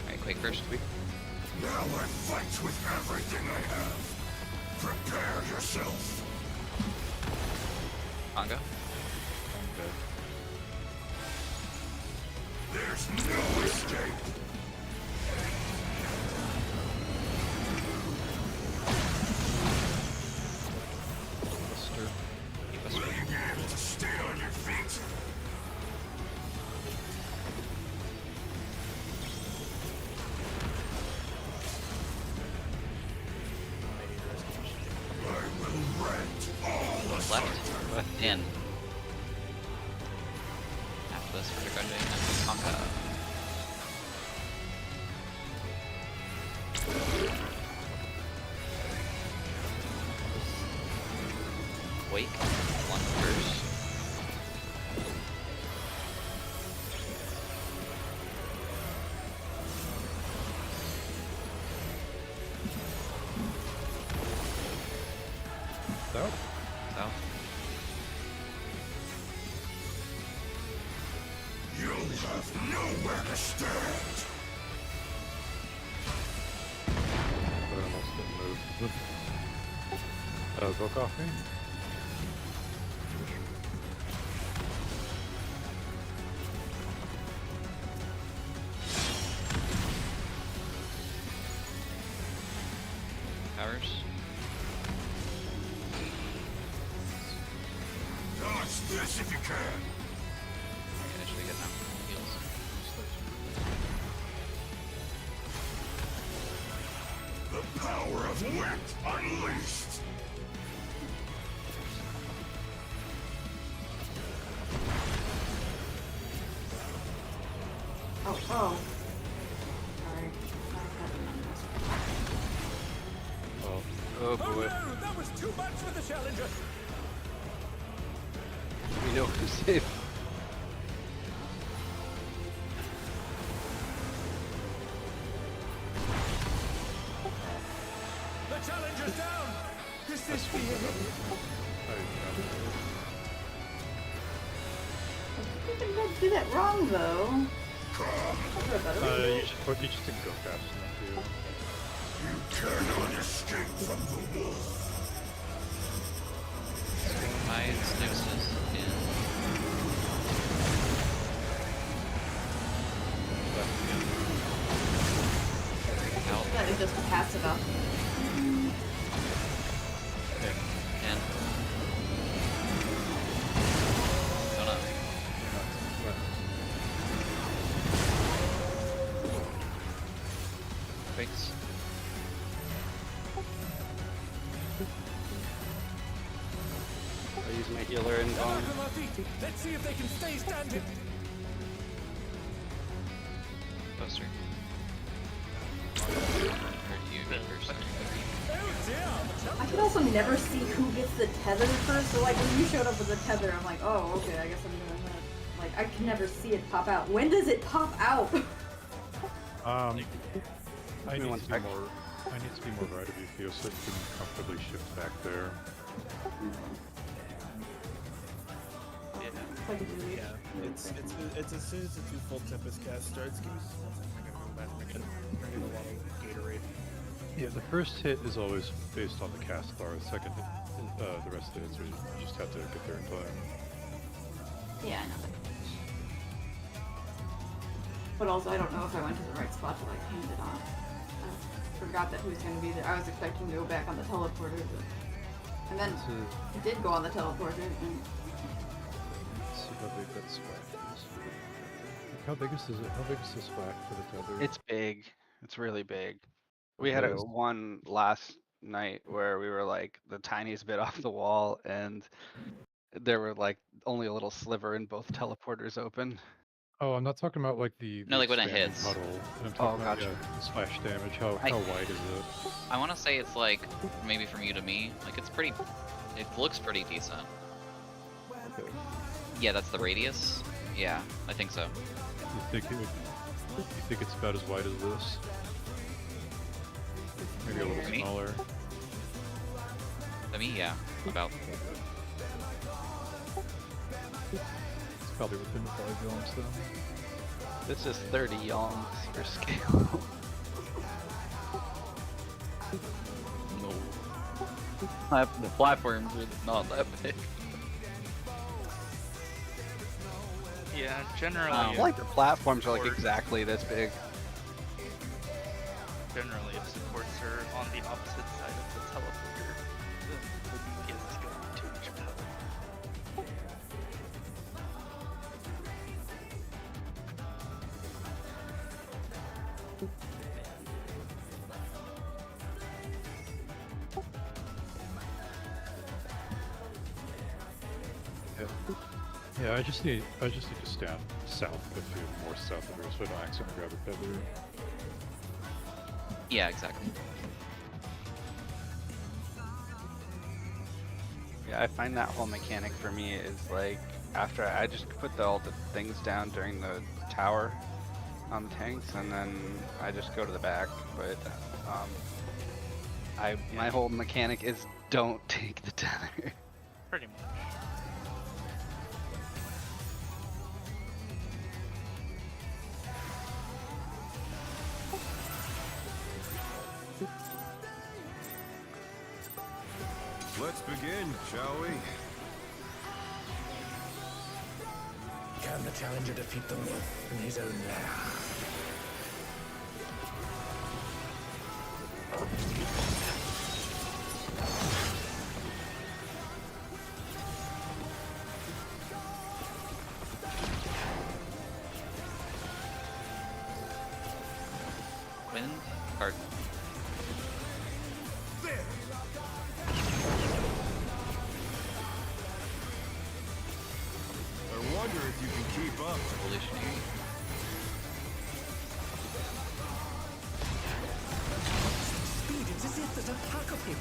Alright, Quake first. Now I fight with everything I have. Prepare yourself. Conga. Okay. There's no escape. Buster. Will you be able to stay on your feet? I will rent all aside. Left. In. After this, we're going to go to Conga. Wake. One first. Out. South. You'll have nowhere to stand. But I almost didn't move. Go coffee. Powers. Dodge this if you can. Okay, should be good now. Heals. The power of wit unleashed. Oh, oh. Sorry. Oh, Oh Oh boy. no, that was too much for the challenger. We know who's safe. The challenger's down. Is this the end? I think I did it wrong though. you just didn't go fast enough, You cannot escape from the wolf. Hides Nexus in. Out. That is just a passive up. In. Donut. Quakes. I use my healer and They're back on their feet. Let's see if they can stay standing. Buster. Or do you get first? Oh dear. I can also never see who gets the tether first, so like when you showed up with the tether, I'm like, oh, okay, I guess I'm doing that. Like, I can never see it pop out. When does it pop out? I me need one to be sec. more. I need to be more right of you, Theo, so you can comfortably shift back there. It's like a dude. Yeah, it's as soon as the 2 full Tempest cast starts. Give me just 1 second. I gotta go back. I get a lot of Gatorade. Yeah, the first hit is always based on the cast bar. The second hit, the rest of the hits, you just have to get there in time. Yeah, I know that. But also, I don't know if I went to the right spot to like hand it off. I forgot that he was going to be there. I was expecting to go back on the teleporter, but... And then it did go on the teleporter, and... Let's see how big that swag is. how big is this? How big is this whack for the tether? It's big. It's really big. We It had a is. one last night where we were like the tiniest bit off the wall, and there were like only a little sliver in both teleporters open. Oh, I'm not talking about like the No, like when it expanding hits. puddle. I'm Oh, talking about gotcha. the splash damage. How wide is it? I want to say it's like maybe from you to me. Like it's pretty. It looks pretty decent. Okay. Yeah, that's the radius. Yeah, I think so. You think it's about as wide as this? Maybe a little For me? smaller. To me, yeah, about. It's probably within 5 yalms though. This is 30 yalms for scale. No. The platforms are not that big. Yeah, generally. I feel like the platforms are like exactly this big. Generally, if supports are on the opposite side of the teleporter, the gift is going to be too much power. Yeah, I just need to stand south a few more south of her so I don't accidentally grab a feather. Yeah, exactly. Yeah, I find that whole mechanic for me is like after I just put all the things down during the tower on the tanks, and then I just go to the back. But my whole mechanic is don't take the tether. Pretty much. Let's begin, shall we? Can the challenger defeat the wolf in his own lair? Wind card. I wonder if you can keep up. Evolutionary. Speed, it's as if there's a pack of him.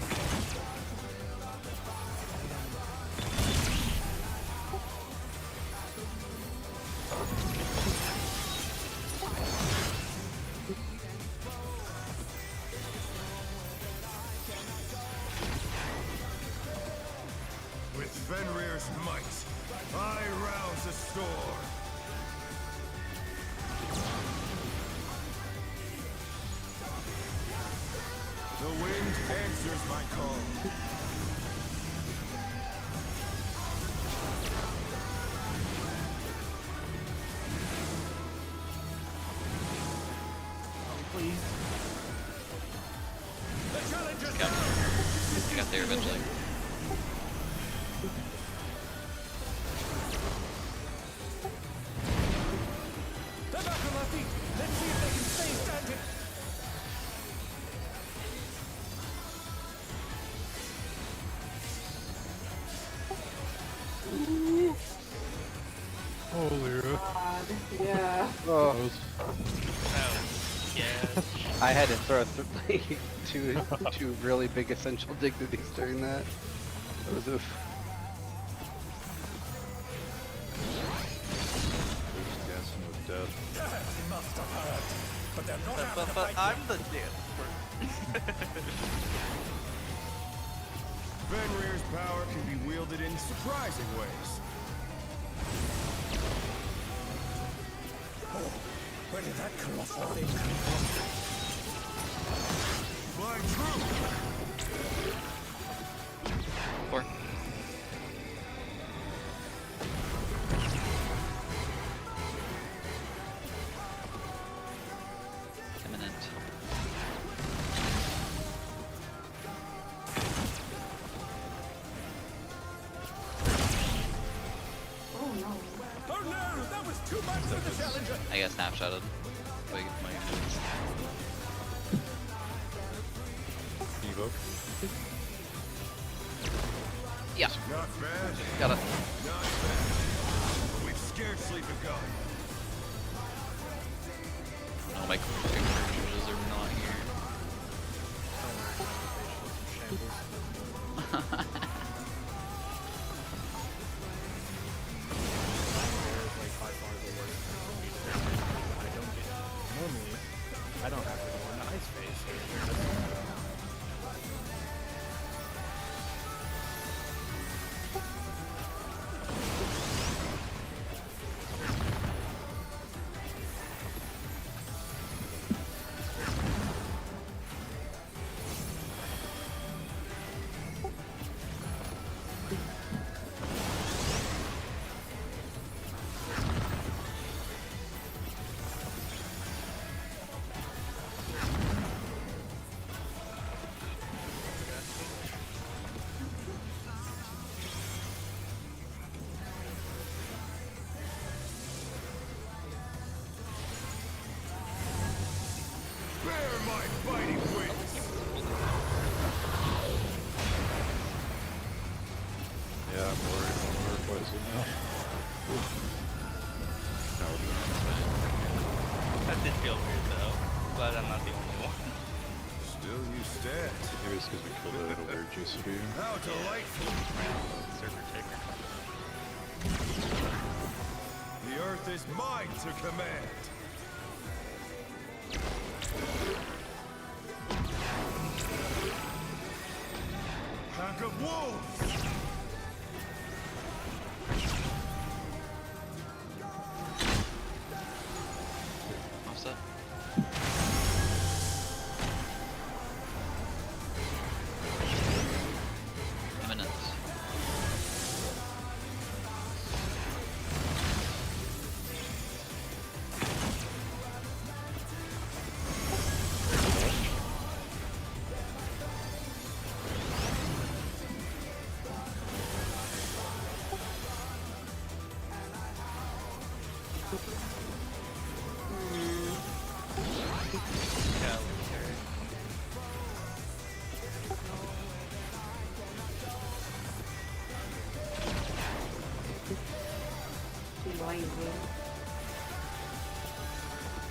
With Fenrir's might, I rouse a storm. The wind answers my call. Please. The challenger's Got, got there eventually. They're back on their feet. Let's see if they can stay standing. Holy God, yeah. Oh, Oh, yeah. I had to throw like two really big essential dignities during that. That was oof. dancing with death. Death must have heard. But they're not out to But fight I'm yet. the dance. Fenrir's power can be wielded in surprising ways. Oh, where did that colossal thing come from? Fly true! 4. Imminent. Oh no. Oh no, that was too much That I got snapshotted. Like, my moves. Evoke. Yeah. Not bad. Got it. Not bad. We've scarcely begun. Oh, my conclusions are not here. Normally, I don't have to go into ice phase. Bear my fighting wings. Yeah, I'm worried about her poison now. No, we're doing That did feel weird though. Glad I'm not the only one. Still you stand. Maybe it's because we killed a little weird GCP. How delightful. Server taker. The earth is mine to command. Pack of wolves. Offset. Imminent. Yeah, legendary.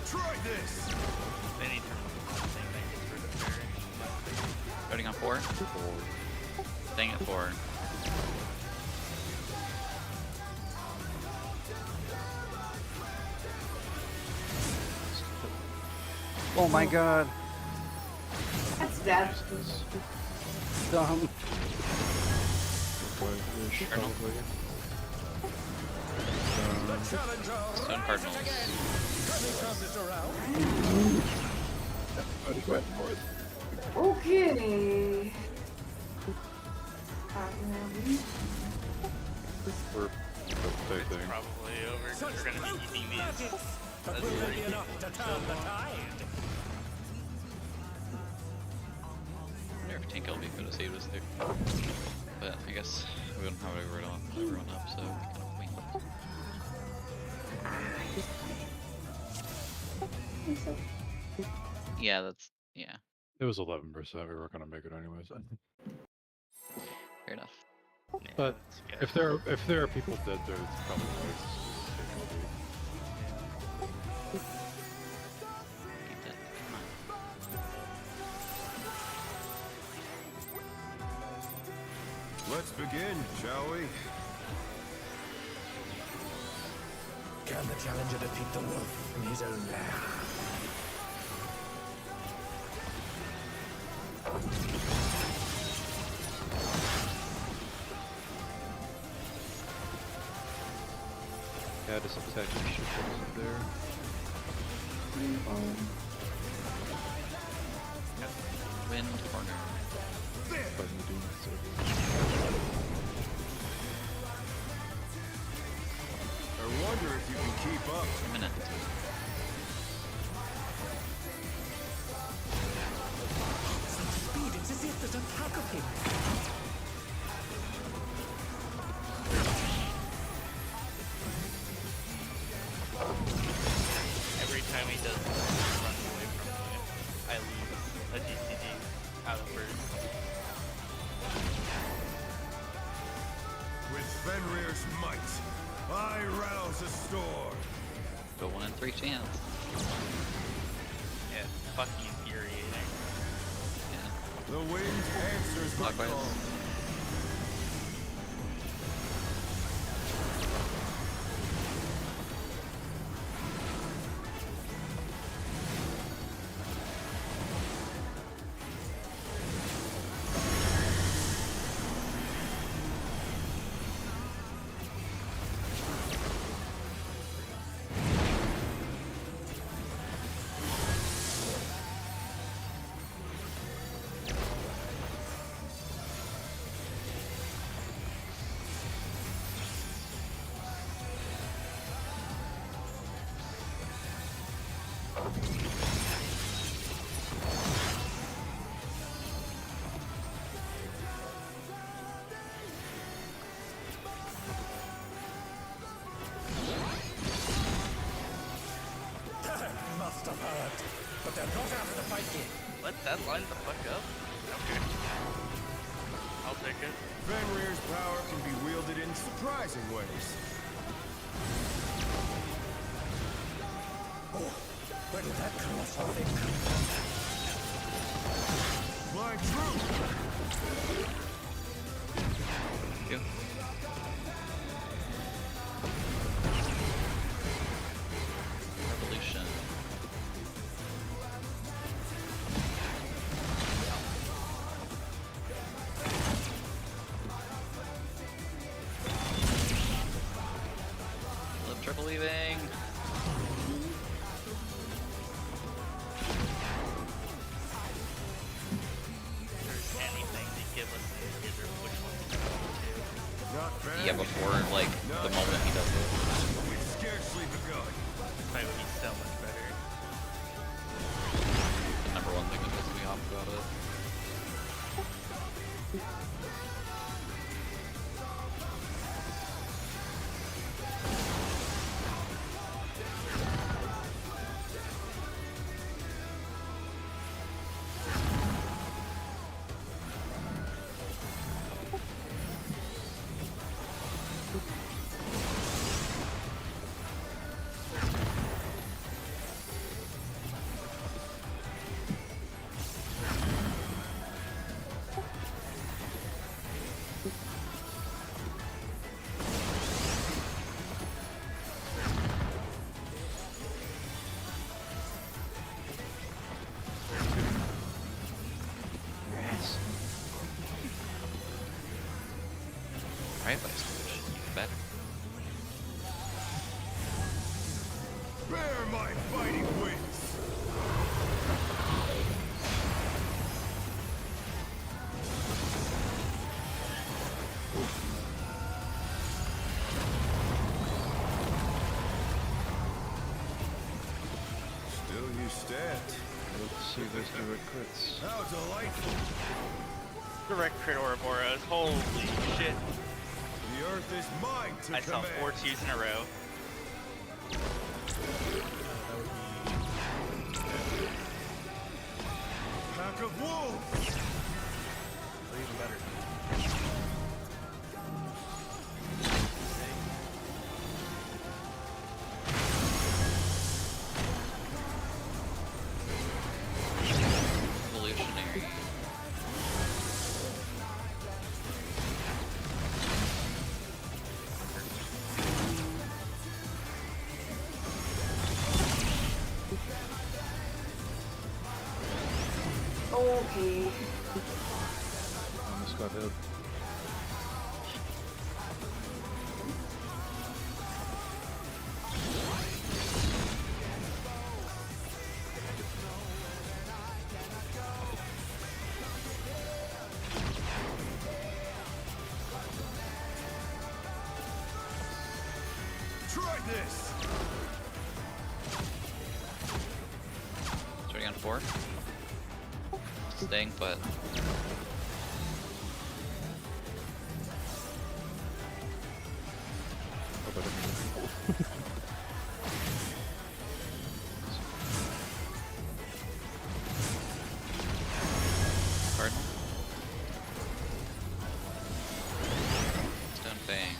Try this. Anytime thing that gets rid of fairy. Starting on 4. Staying at 4. Oh my god. That's dead. Dumb. Probably. Stone Cardinals. Okay. We're both thing. Probably over because we're gonna be eating these. But will there be enough to turn the tide? I wonder if Tinker will be good to save us there. But I guess we don't have everyone up, so we kind of wait. Yeah, that's yeah. It was 11%. We were gonna make it anyways. Fair enough. Yeah, But that's good. if there are people dead there, it's probably nice. Keep that. Come on. Let's begin, shall we? Can the challenger defeat the wolf in his own lair? Yeah, just attacking shit wasn't there. Wind corner. Fighting the demons, so I wonder if you can keep up. Imminent. Speed, it's as if there's a pack of him. Fenrir's might. I rouse a storm. Go 1 in 3 chance. Yeah, fucking infuriating. Yeah. The wind answers my Clockwise. call. Must have hurt, but they're not out of the fight yet. Let that line the fuck up. Okay. I'll take it. Fenrir's power can be wielded in surprising ways. Oh, where did that colossal thing come from? Blind truth! You. Revolution. Live triple leaving. If there's anything to give us an indicator of which one to go to. Not bad. Yeah, before like the moment he does it. We've scarcely begun. Fight would be so much better. The number one thing that pisses me off about it. Right, but it's even better. Bear my fighting wings! Still you stand. Let's see this do it crits. How delightful! Direct crit Ouroboros. Holy shit. The earth is mine to I saw command. 4 twos in a row. Pack of wolves! Or even better. Evolutionary. Okay. Almost got hit. Try this! Starting on 4. Staying put. Cardinal. Stone Fang.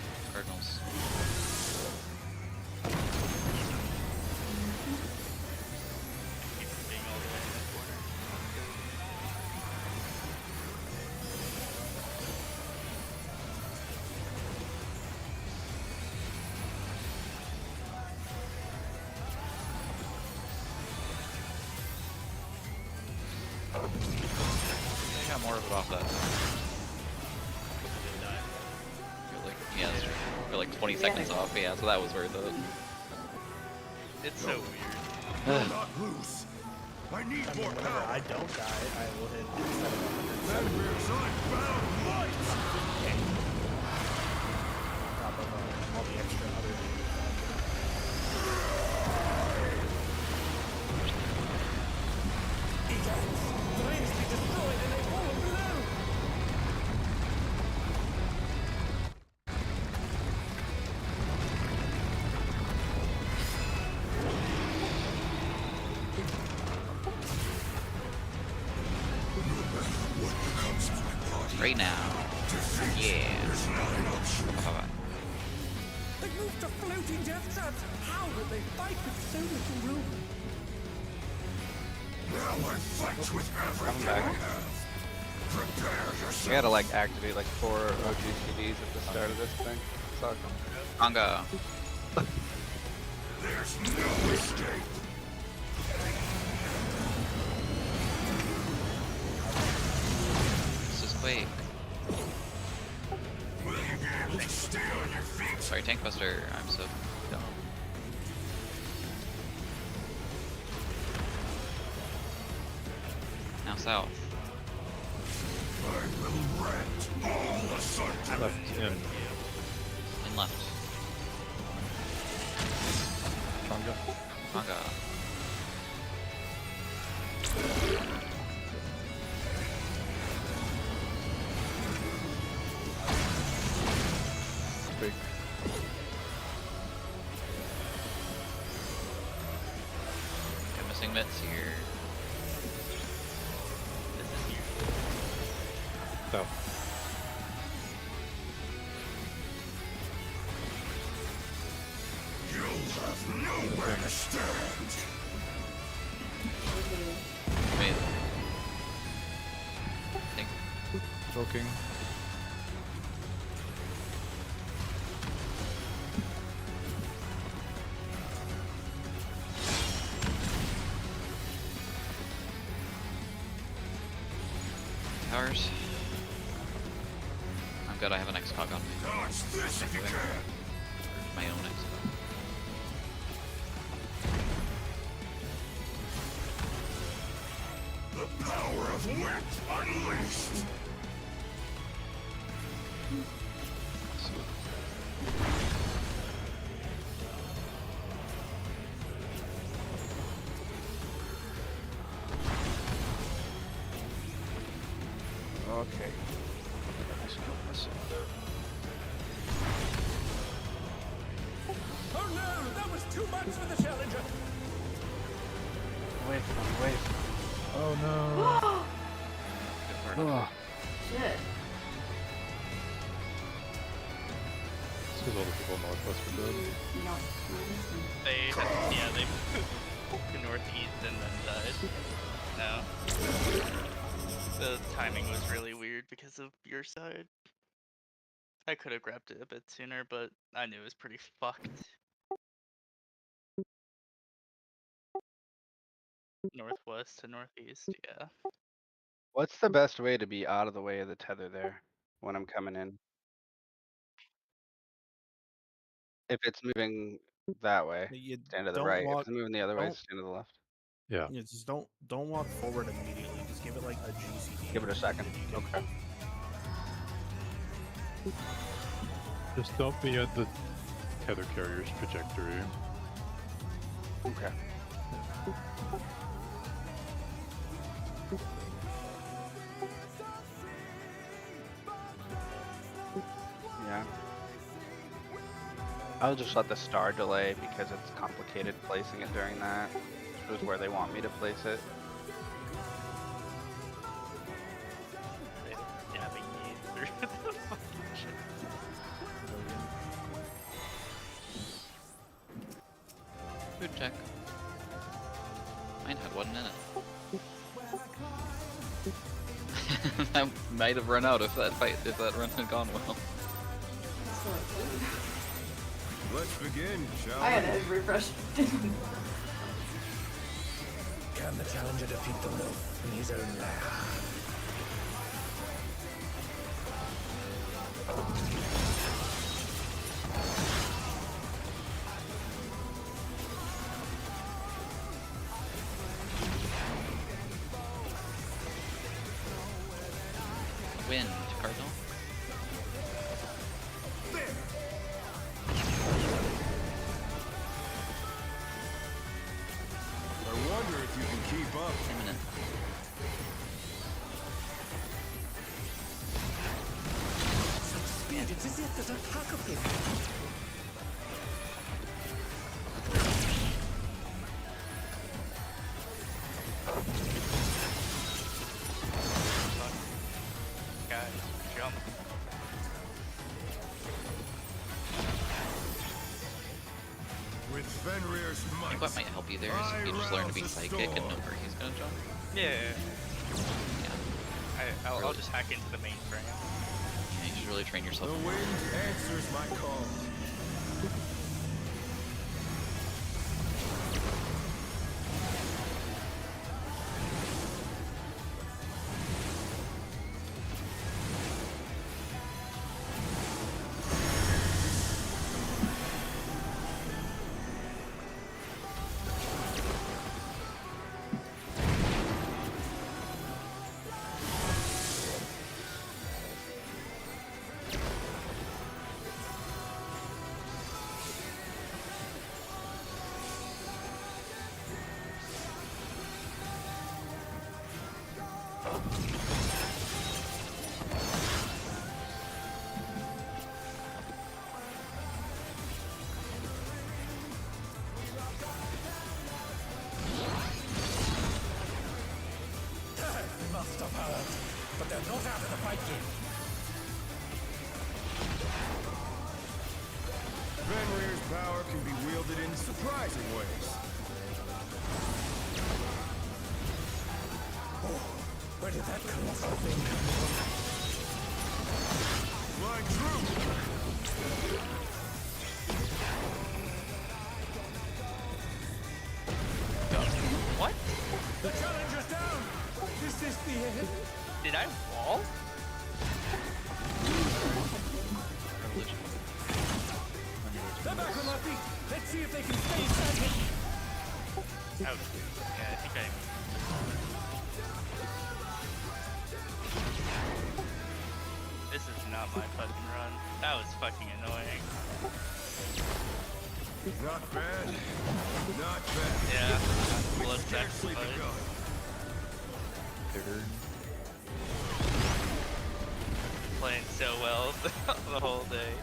I got more of it off that. You're like, yeah, that's true. You're like 20 seconds off, yeah, so that was worth it. It's so weird. Not loose. I need I mean, more whenever power. I don't die, I will hit instead of 107. Fenrir's unbound light. On top of all the extra other Egans! The rings be destroyed and they fall below! Right now. Yeah. They moved to floating death traps! How will they fight with so little room? Now I fight with everything back. I have. Prepare yourself. We gotta like activate like 4 OGCDs at the start of this thing. Sucks. Anga. There's no escape. This is Quake. Will you be able to stay on your feet? Sorry, Tank Buster. I'm so dumb. Now south. I will rent all asunder. Left in. And left. Changa. Anga. Big. Got missing mitts here. South. You'll have nowhere to stand. Wait. Think. Choking. Towers. I'm good, I have an X-Cog on me. Dodge this if you can. My own X-Cog. The power of wit unleashed. Okay. Oh no! That was too much for the Challenger! Away from, away from. Oh no. Oh. Shit. This is all the people northwest were dead. No. They had, yeah, they moved to northeast and then died. No. The timing was really weird because of your side. I could have grabbed it a bit sooner, but I knew it was pretty fucked. Northwest to northeast, yeah. What's the best way to be out of the way of the tether there when I'm coming in? If it's moving that way, You stand to the don't right. If walk. it's moving the other way, don't- stand to the left. Yeah. Yeah, just don't walk forward immediately. Just give it like a GCD. Give it a second. and you can- Okay. Just don't be at the tether carrier's trajectory. Okay. Yeah. I'll just let the star delay because it's complicated placing it during that. This is where they want me to place it. Dabbing me through the fucking shit. Food check. Mine had 1 minute. I might have run out if that run had gone well. Let's begin, shall I had we? to refresh. Can the challenger defeat the wolf in his own lair? Wind, Cardinal. I wonder if you can keep up. Imminent. Such speed, it's as if there's a pack of him. Guys, jump. With Fenrir's I might, think what might help you there is if you just learn to be psychic and know where he's gonna jump. Yeah. Yeah. I'll just hack into the mainframe. Yeah, you should really train The yourself. wind answers my call. They must have heard, but they're not out of the fight yet. Fenrir's power can be wielded in surprising ways. Oh, where did that colossal thing come from? Flying true! What? The challenger's down! Is this the end? Did I wall? They're back on their feet! Let's see if they can stay standing! Ouch. Yeah, I think I... This is not my fucking run. That was fucking annoying. Not bad. Not bad. Yeah. Blood Scarcely sacrifice. begun. Playing so well the whole day.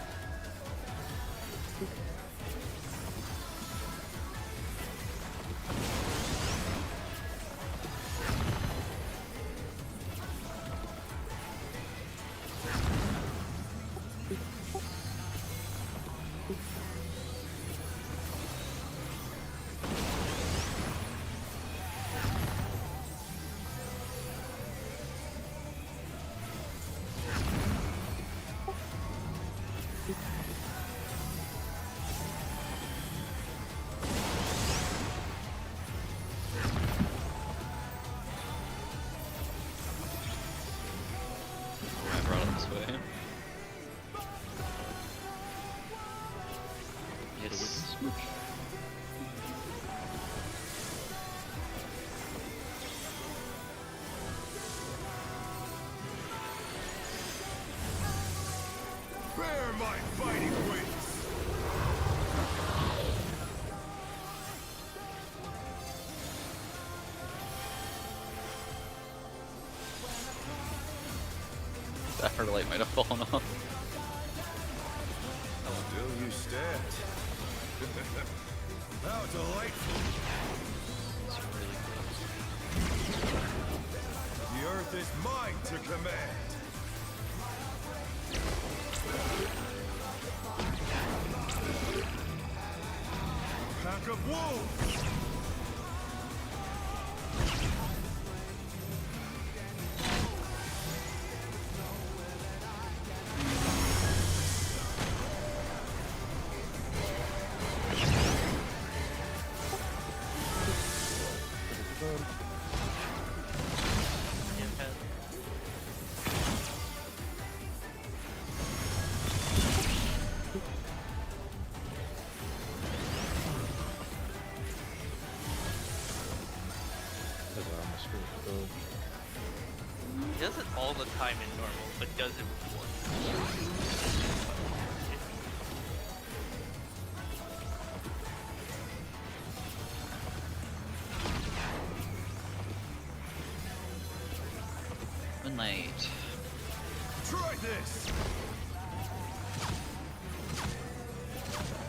I brought it this way. Yes. bear my fighting wings. That her light might have fallen off. Still you stand. How delightful. It's really close. The earth is mine to command. Pack of wolves! down. Give head. That's what I'm gonna screw with the build. He does it all the time in normal, but does it once. Moonlight. Try this.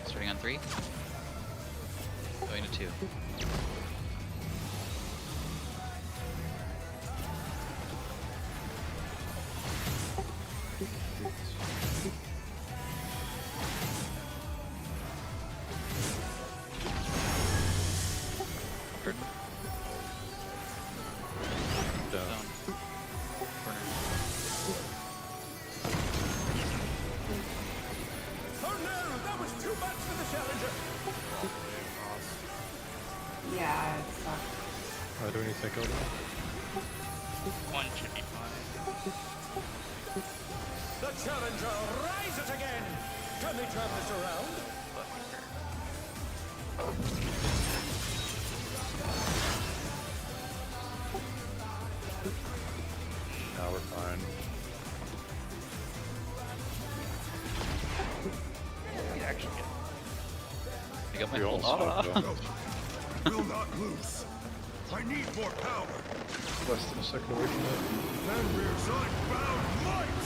Starting on 3. Going to 2. Turn. Down. Down. Corner. Oh no, that was too much for the challenger. Yeah, it sucks. Do we need to take over? One should be fine. The challenger rises again. Can they turn this around? Now we're fine. We actually get I got my We full almost fucked up. Will not lose. I need more power. Less than a second away from that. Fenrir's unbound might!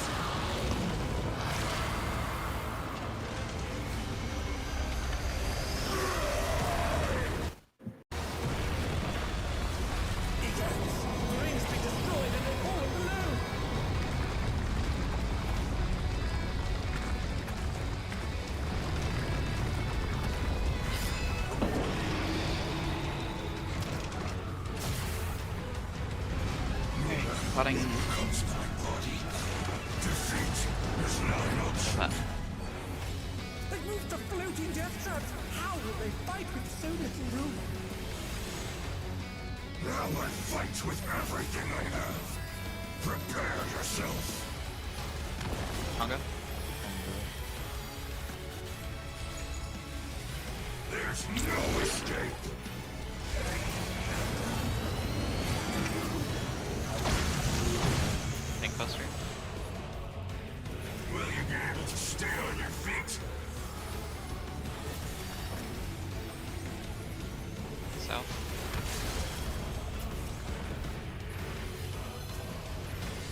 The ring's been destroyed and they're falling below. Plotting. Comes my body. Defeat is not an option. That. They've moved to floating death traps. How will they fight with so little room? Now I fight with everything I have. Prepare yourself. Tonga. There's no escape. Tank Buster. Will you be able to stay on your feet? South.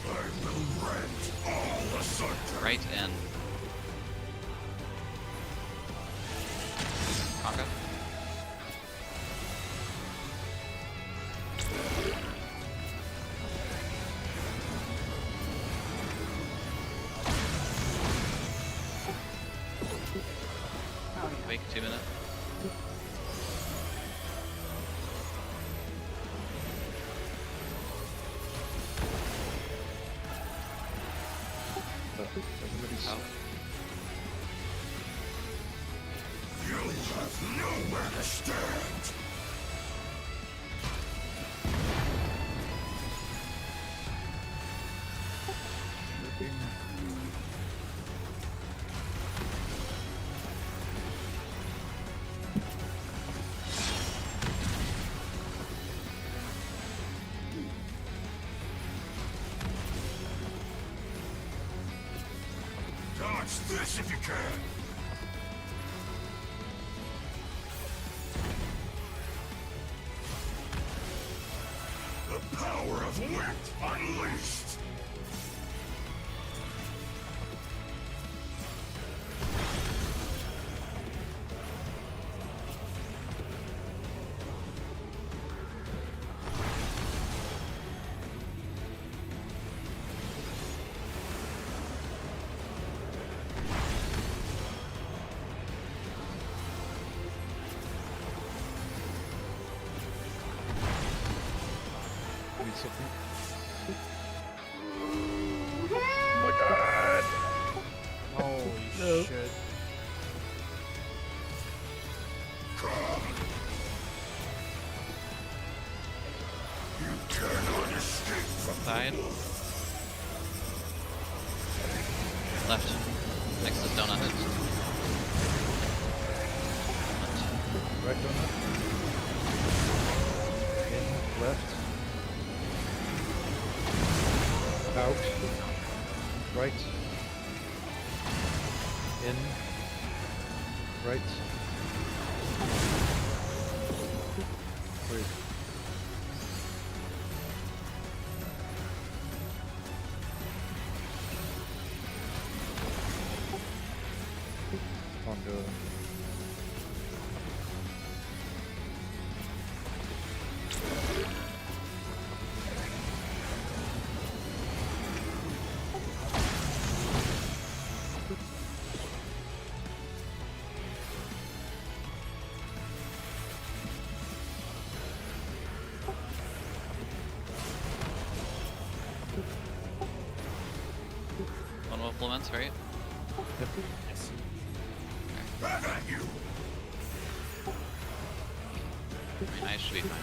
I will rend all asunder. Right and Tonga. Oh, yeah. Wake 2 minutes. Everybody's Out. You'll have nowhere to stand. Dodge this if you can. The power of wit unleashed. need something. Holy shit. Cannot escape from Side. Left. Next is donut. Right donut. In, left. Out. Right. In. Right. Wait. On go. One more implements, right? Yep. Yes. back at you. I mean, I should be fine.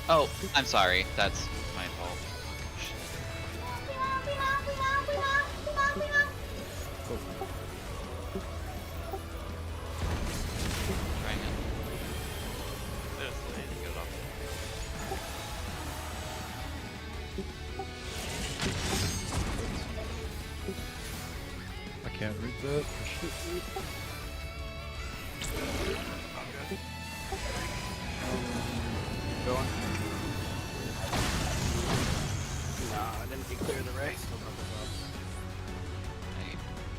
Oh, I'm sorry. That's my fault. Trying it. Get it off. I can't read that. I should read. Going. No, I didn't declare the race. I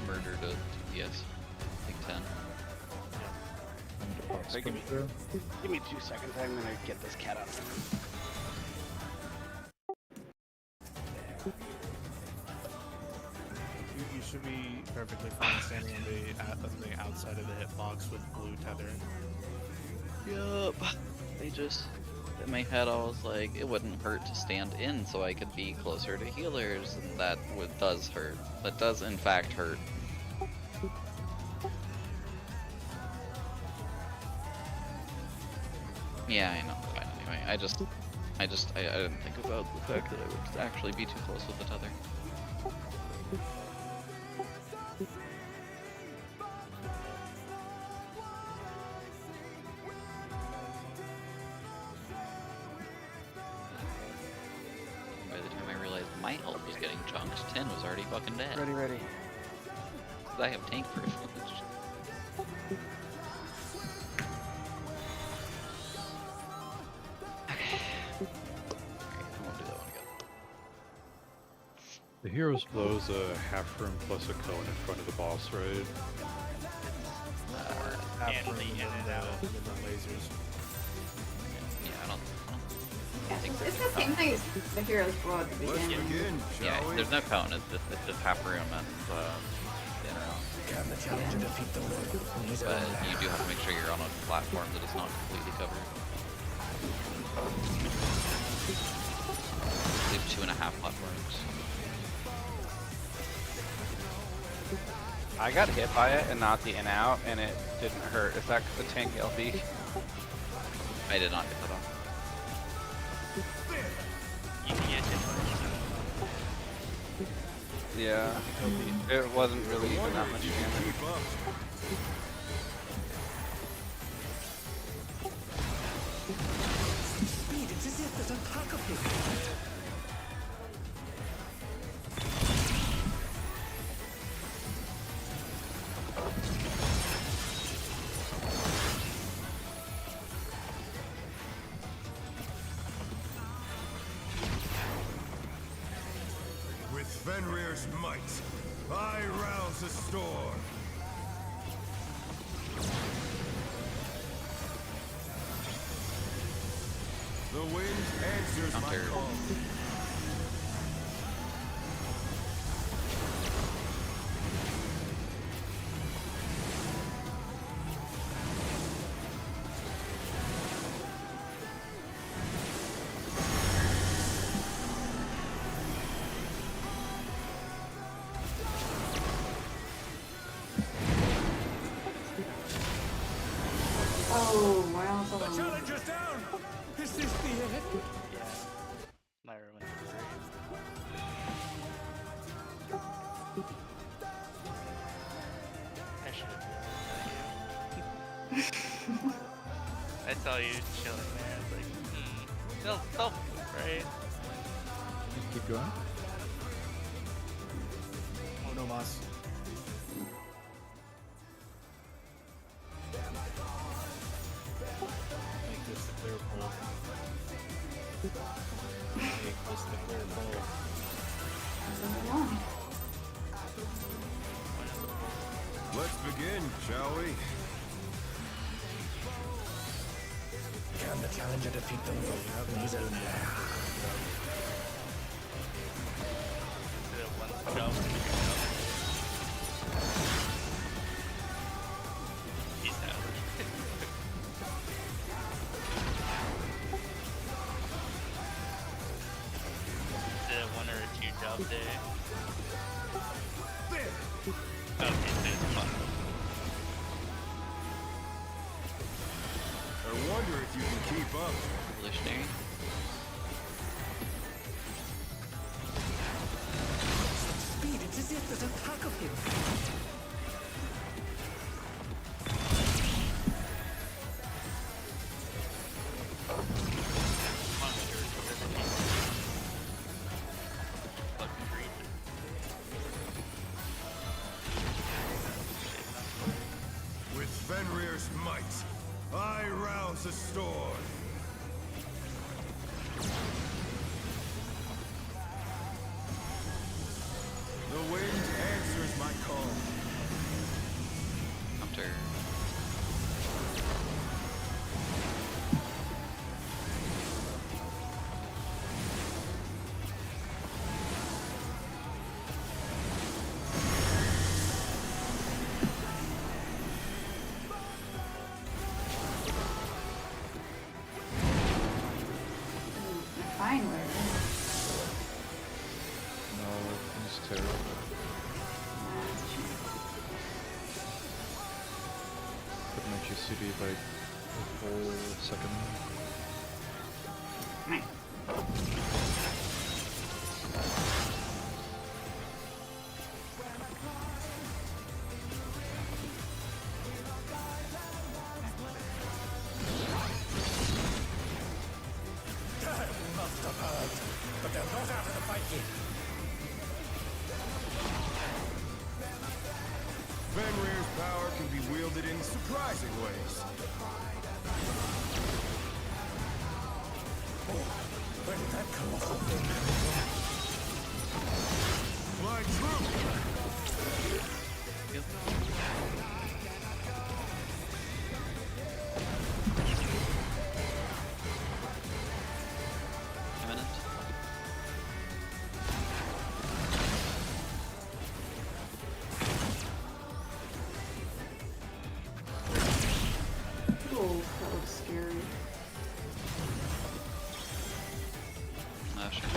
murdered a TPS. Like 10. So give me 2 seconds. I'm gonna get this cat out of there. You should be perfectly fine standing on the outside of the hitbox with blue tethering. Yup. They just, in my head I was like, it wouldn't hurt to stand in so I could be closer to healers, and that does hurt. That does in fact hurt. Yeah, I know. Fine, anyway, I didn't think about the fact that I would actually be too close with the tether. By the time I realized my health was getting chunked, 10 was already fucking dead. Ready. 'Cause I have tank privilege. The hero's blow is a half room plus a cone in front of the boss, right? Half room the in and out. with the lasers. Yeah, I don't Yeah, it's the same thing as the hero's blow at the Let's beginning. begin, shall yeah, we? there's no cone, it's just half room and, you know. Can the challenger defeat the Lord on his But own you do have to make sure you're on a platform that is not completely covered. We have 2.5 platforms. I got hit by it and not the in-out, and it didn't hurt. Is that the tank LB? I did not get that off. You can get it. Yeah. It wasn't really even that much damage. Keep up. speed. It's as if there's a pack of people. With Fenrir's might, I rouse the storm. The wind answers my Counter. call. saw you chilling there. It's like, they'll move, right? Keep going. Oh no, boss. Make this the clear pull. Make this the clear pull. Let's begin, shall we? Can the challenger defeat them both in his own lair? Peace out. Is it a 1 or a 2 job day? Okay, so it's fun. I wonder if you can keep up. Revolutionary. Speed, it's as if there's a pack of him. With Fenrir's might, I rouse the storm. The wind answers my call. Counter. Fine word. No, it's terrible. Could make you city like a whole second. Must have heard, but they're not out of the fight yet. Fenrir's power can be wielded in surprising ways. Where did that colossal thing come from? Fly true! Imminent. Oh, that looks scary. Sure.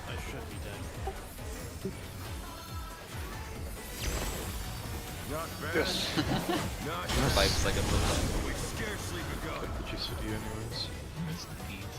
I should be dead. Not bad. Yes. Not 5 seconds of time. We've scarcely begun. Put you city anyways. Rest in peace.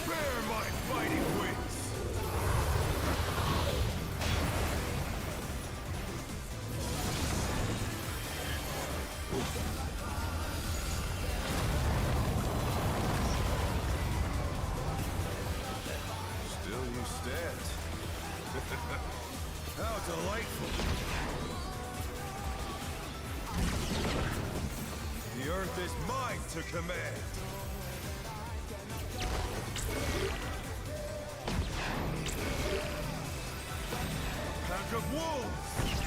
Bear my fighting wings! Still you stand. How delightful! The The earth is mine to command. Pack of wolves!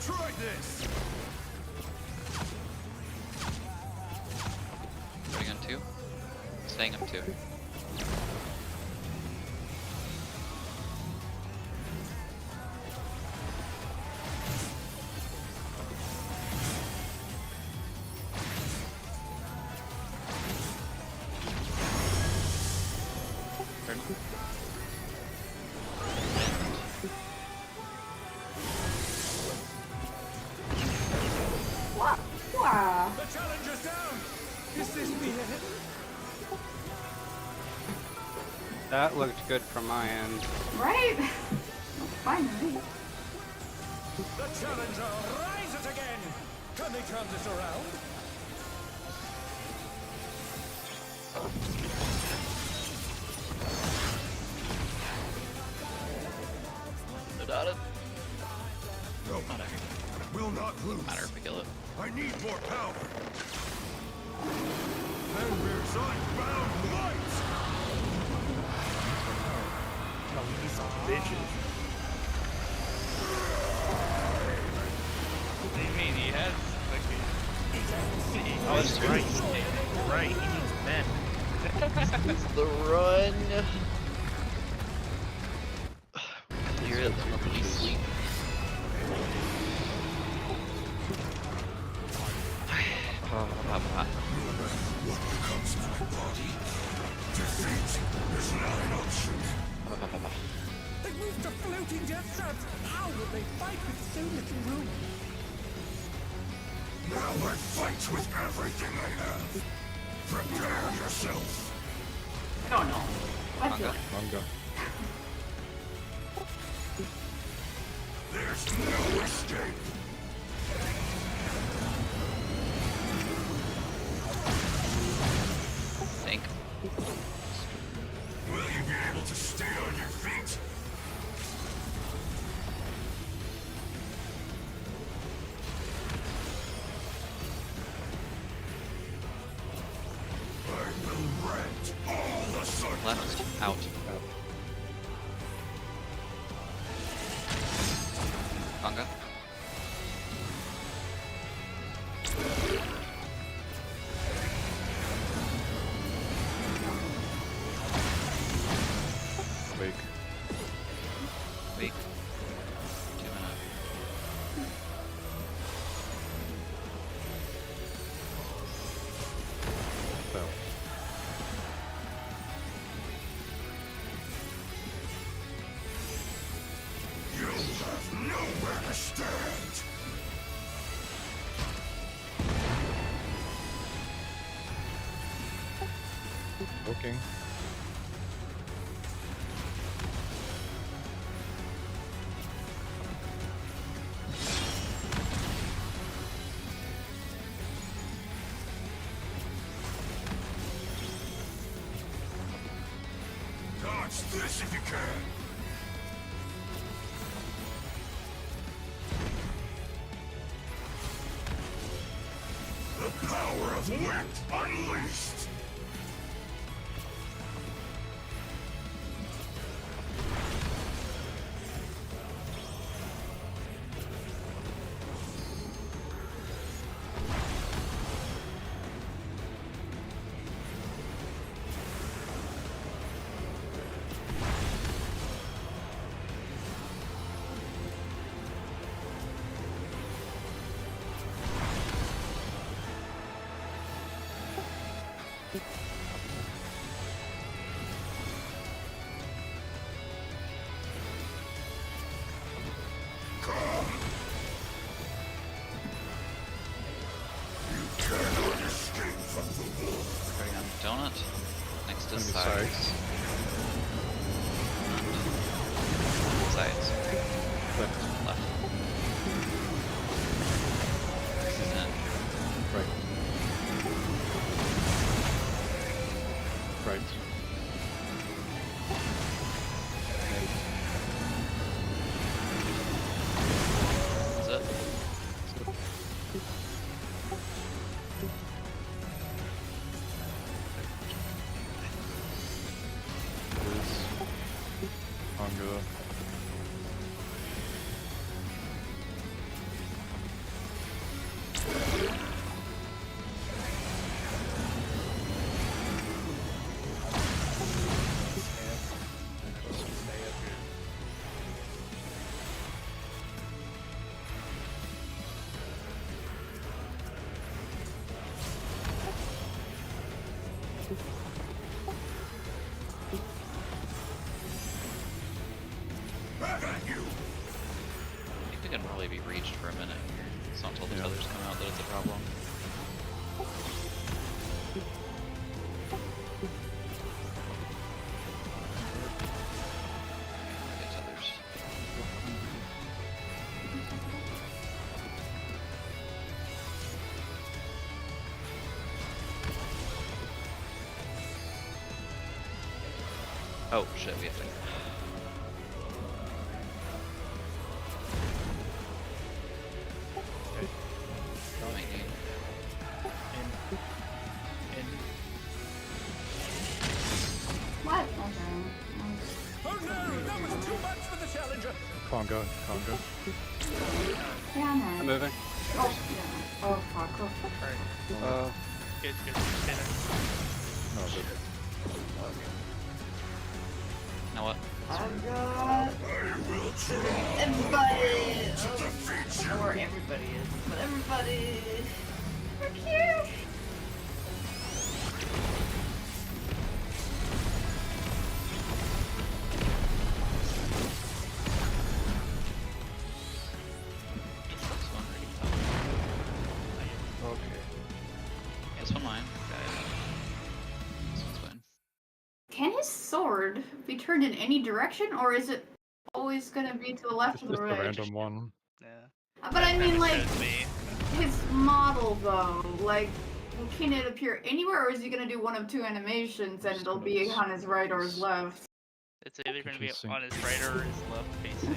Try this! Putting on 2? Staying on 2. Turn. Wow. The challenger's down! Is this the end? That looked good from my end. Right? Finally. The challenger rises again! Can they turn this around? Got it. No, will not lose. Matter if we kill it. I need more power. Fenrir's unbound might. Oh, these some bitches. What do you mean? He has Oh, that's right. Right, he needs men. It's the run. Here it is, please sleep. What becomes my body? Defeat is not an option. They moved to floating death traps! How will they fight with so little room? Now I fight with everything I have. Prepare yourself. Oh no. Let's do it. Manga. There's no escape. Think. Will you be able to stay on your feet? I will rent all the circles. Left. Out. Manga. Wake. Wait. 2 minutes. Fell. You have nowhere to stand. Looking. Dodge this if you can. The power of wit unleashed. probably be reached for a minute here. It's not until the Yeah. tethers come out that it's a problem. Get tethers. Oh shit, we have to. Might need. What? Oh no, that was too much for the challenger. Conga. Yeah, I'm man. moving. Oh, yeah. Oh, fuck. Oh, fuck. Good. No, good. Now what? I've got everybody. Or everybody is, but everybody. Frick you. This one already Okay. This one mine. This one's fine. Can his sword be turned in any direction, or is it always gonna be to the left It's or the just a right? random one. Yeah. But I mean, like, Shows me. his model, though, like, can it appear anywhere, or is he gonna do one of two animations and it'll be on his right or his left? It's either going to be Interesting. on his right or his left facing.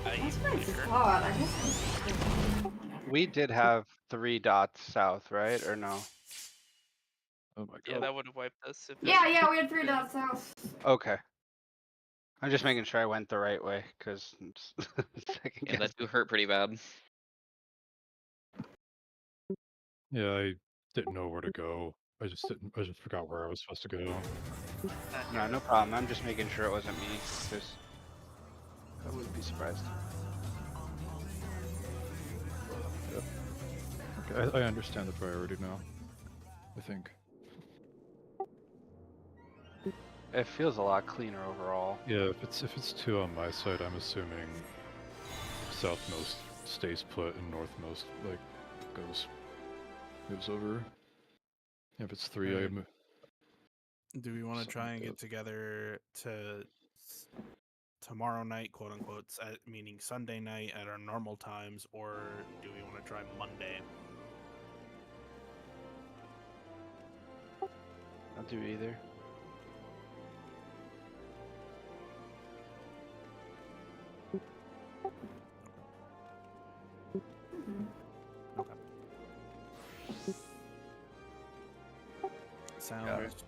That's what I Either. thought. I guess. We did have 3 dots south, right? Or no? Oh my Yeah, god. that would have wiped us. If Yeah, we had 3 dots south. Okay. I'm just making sure I went the right way, because second Yeah, guess. that do hurt pretty bad. Yeah, I didn't know where to go. I just forgot where I was supposed to go. No problem. I'm just making sure it wasn't me, because I wouldn't be surprised. Okay, I understand the priority now. I think. It feels a lot cleaner overall. Yeah, if it's 2 on my side, I'm assuming southmost stays put and northmost like moves over. If it's 3, Right. I'm. Do we want to Something try and like get together to tomorrow night, quote unquote, meaning Sunday night at our normal times, or do we want to try Monday? I'll do either. Okay. Sounds. Got it.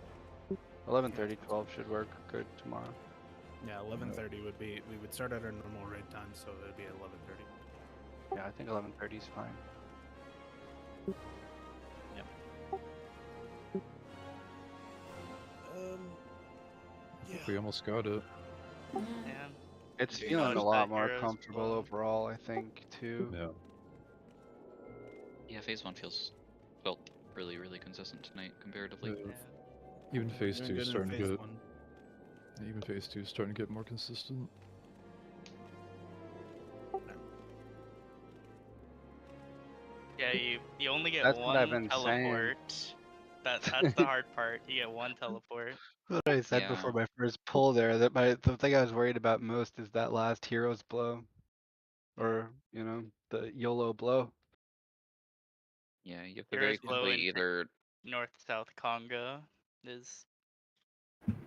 11:30, 12 should work good tomorrow. Yeah, 11:30 would be. We would start at our normal raid time, so it would be at 11:30. Yeah, I think 11:30 is fine. Yep. I think we almost got it. Yeah. It's Yeah. feeling a Dodge lot that more hero's comfortable blow. overall, I think, too. Yeah. Yeah, phase 1 felt really consistent tonight comparatively. Yeah. Yeah. Even phase Doing 2 good is in starting to phase get. one. Even phase 2 is starting to get more consistent. Yeah, you only get That's what I've one been saying. teleport. That's the hard part. You get one teleport. What I said Yeah. before my first pull there, that the thing I was worried about most is that last hero's blow. Or, the YOLO blow. Yeah, you have to Heroes very blow quickly in either. north-south Conga is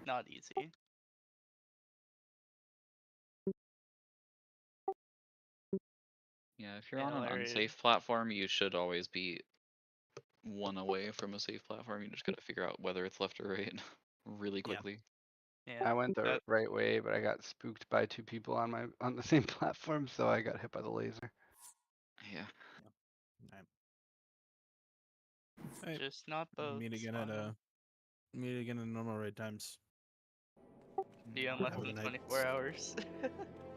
not easy. Yeah, if you're Yeah, on an Larry. unsafe platform, you should always be 1 away from a safe platform. You just gotta figure out whether it's left or right really quickly. Yeah. I went the right way, but I got spooked by 2 people on the same platform, so I got hit by the laser. Yeah. Hey, Just not both. meet again at normal raid times. See you in less Have a than good night. 24 hours.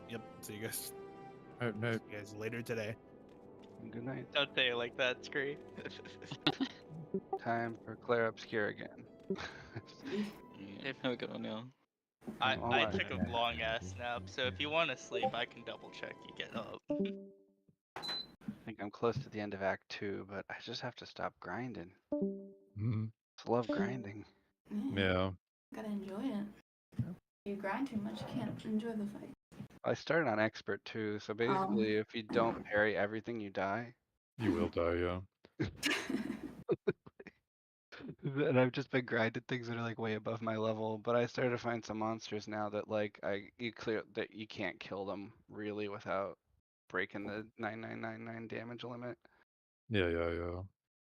Yep. See you guys. Alright, See you guys later today. Good night. Don't say it like that, Scree. Time for Claire Obscure again. Yeah, have a good one now. I Alright. took a long ass nap, so if you want to sleep, I can double check you get up. close to the end of Act 2, but I just have to stop grinding. Mm-hmm. I love grinding. Yeah. Gotta enjoy it. If you grind too much, you can't enjoy the fight. I started on Expert too, so basically if you don't parry everything, you die. You will die, yeah. And I've just been grinding things that are like way above my level, but I started to find some monsters now that like you can't kill them really without breaking the 9999 damage limit. Yeah.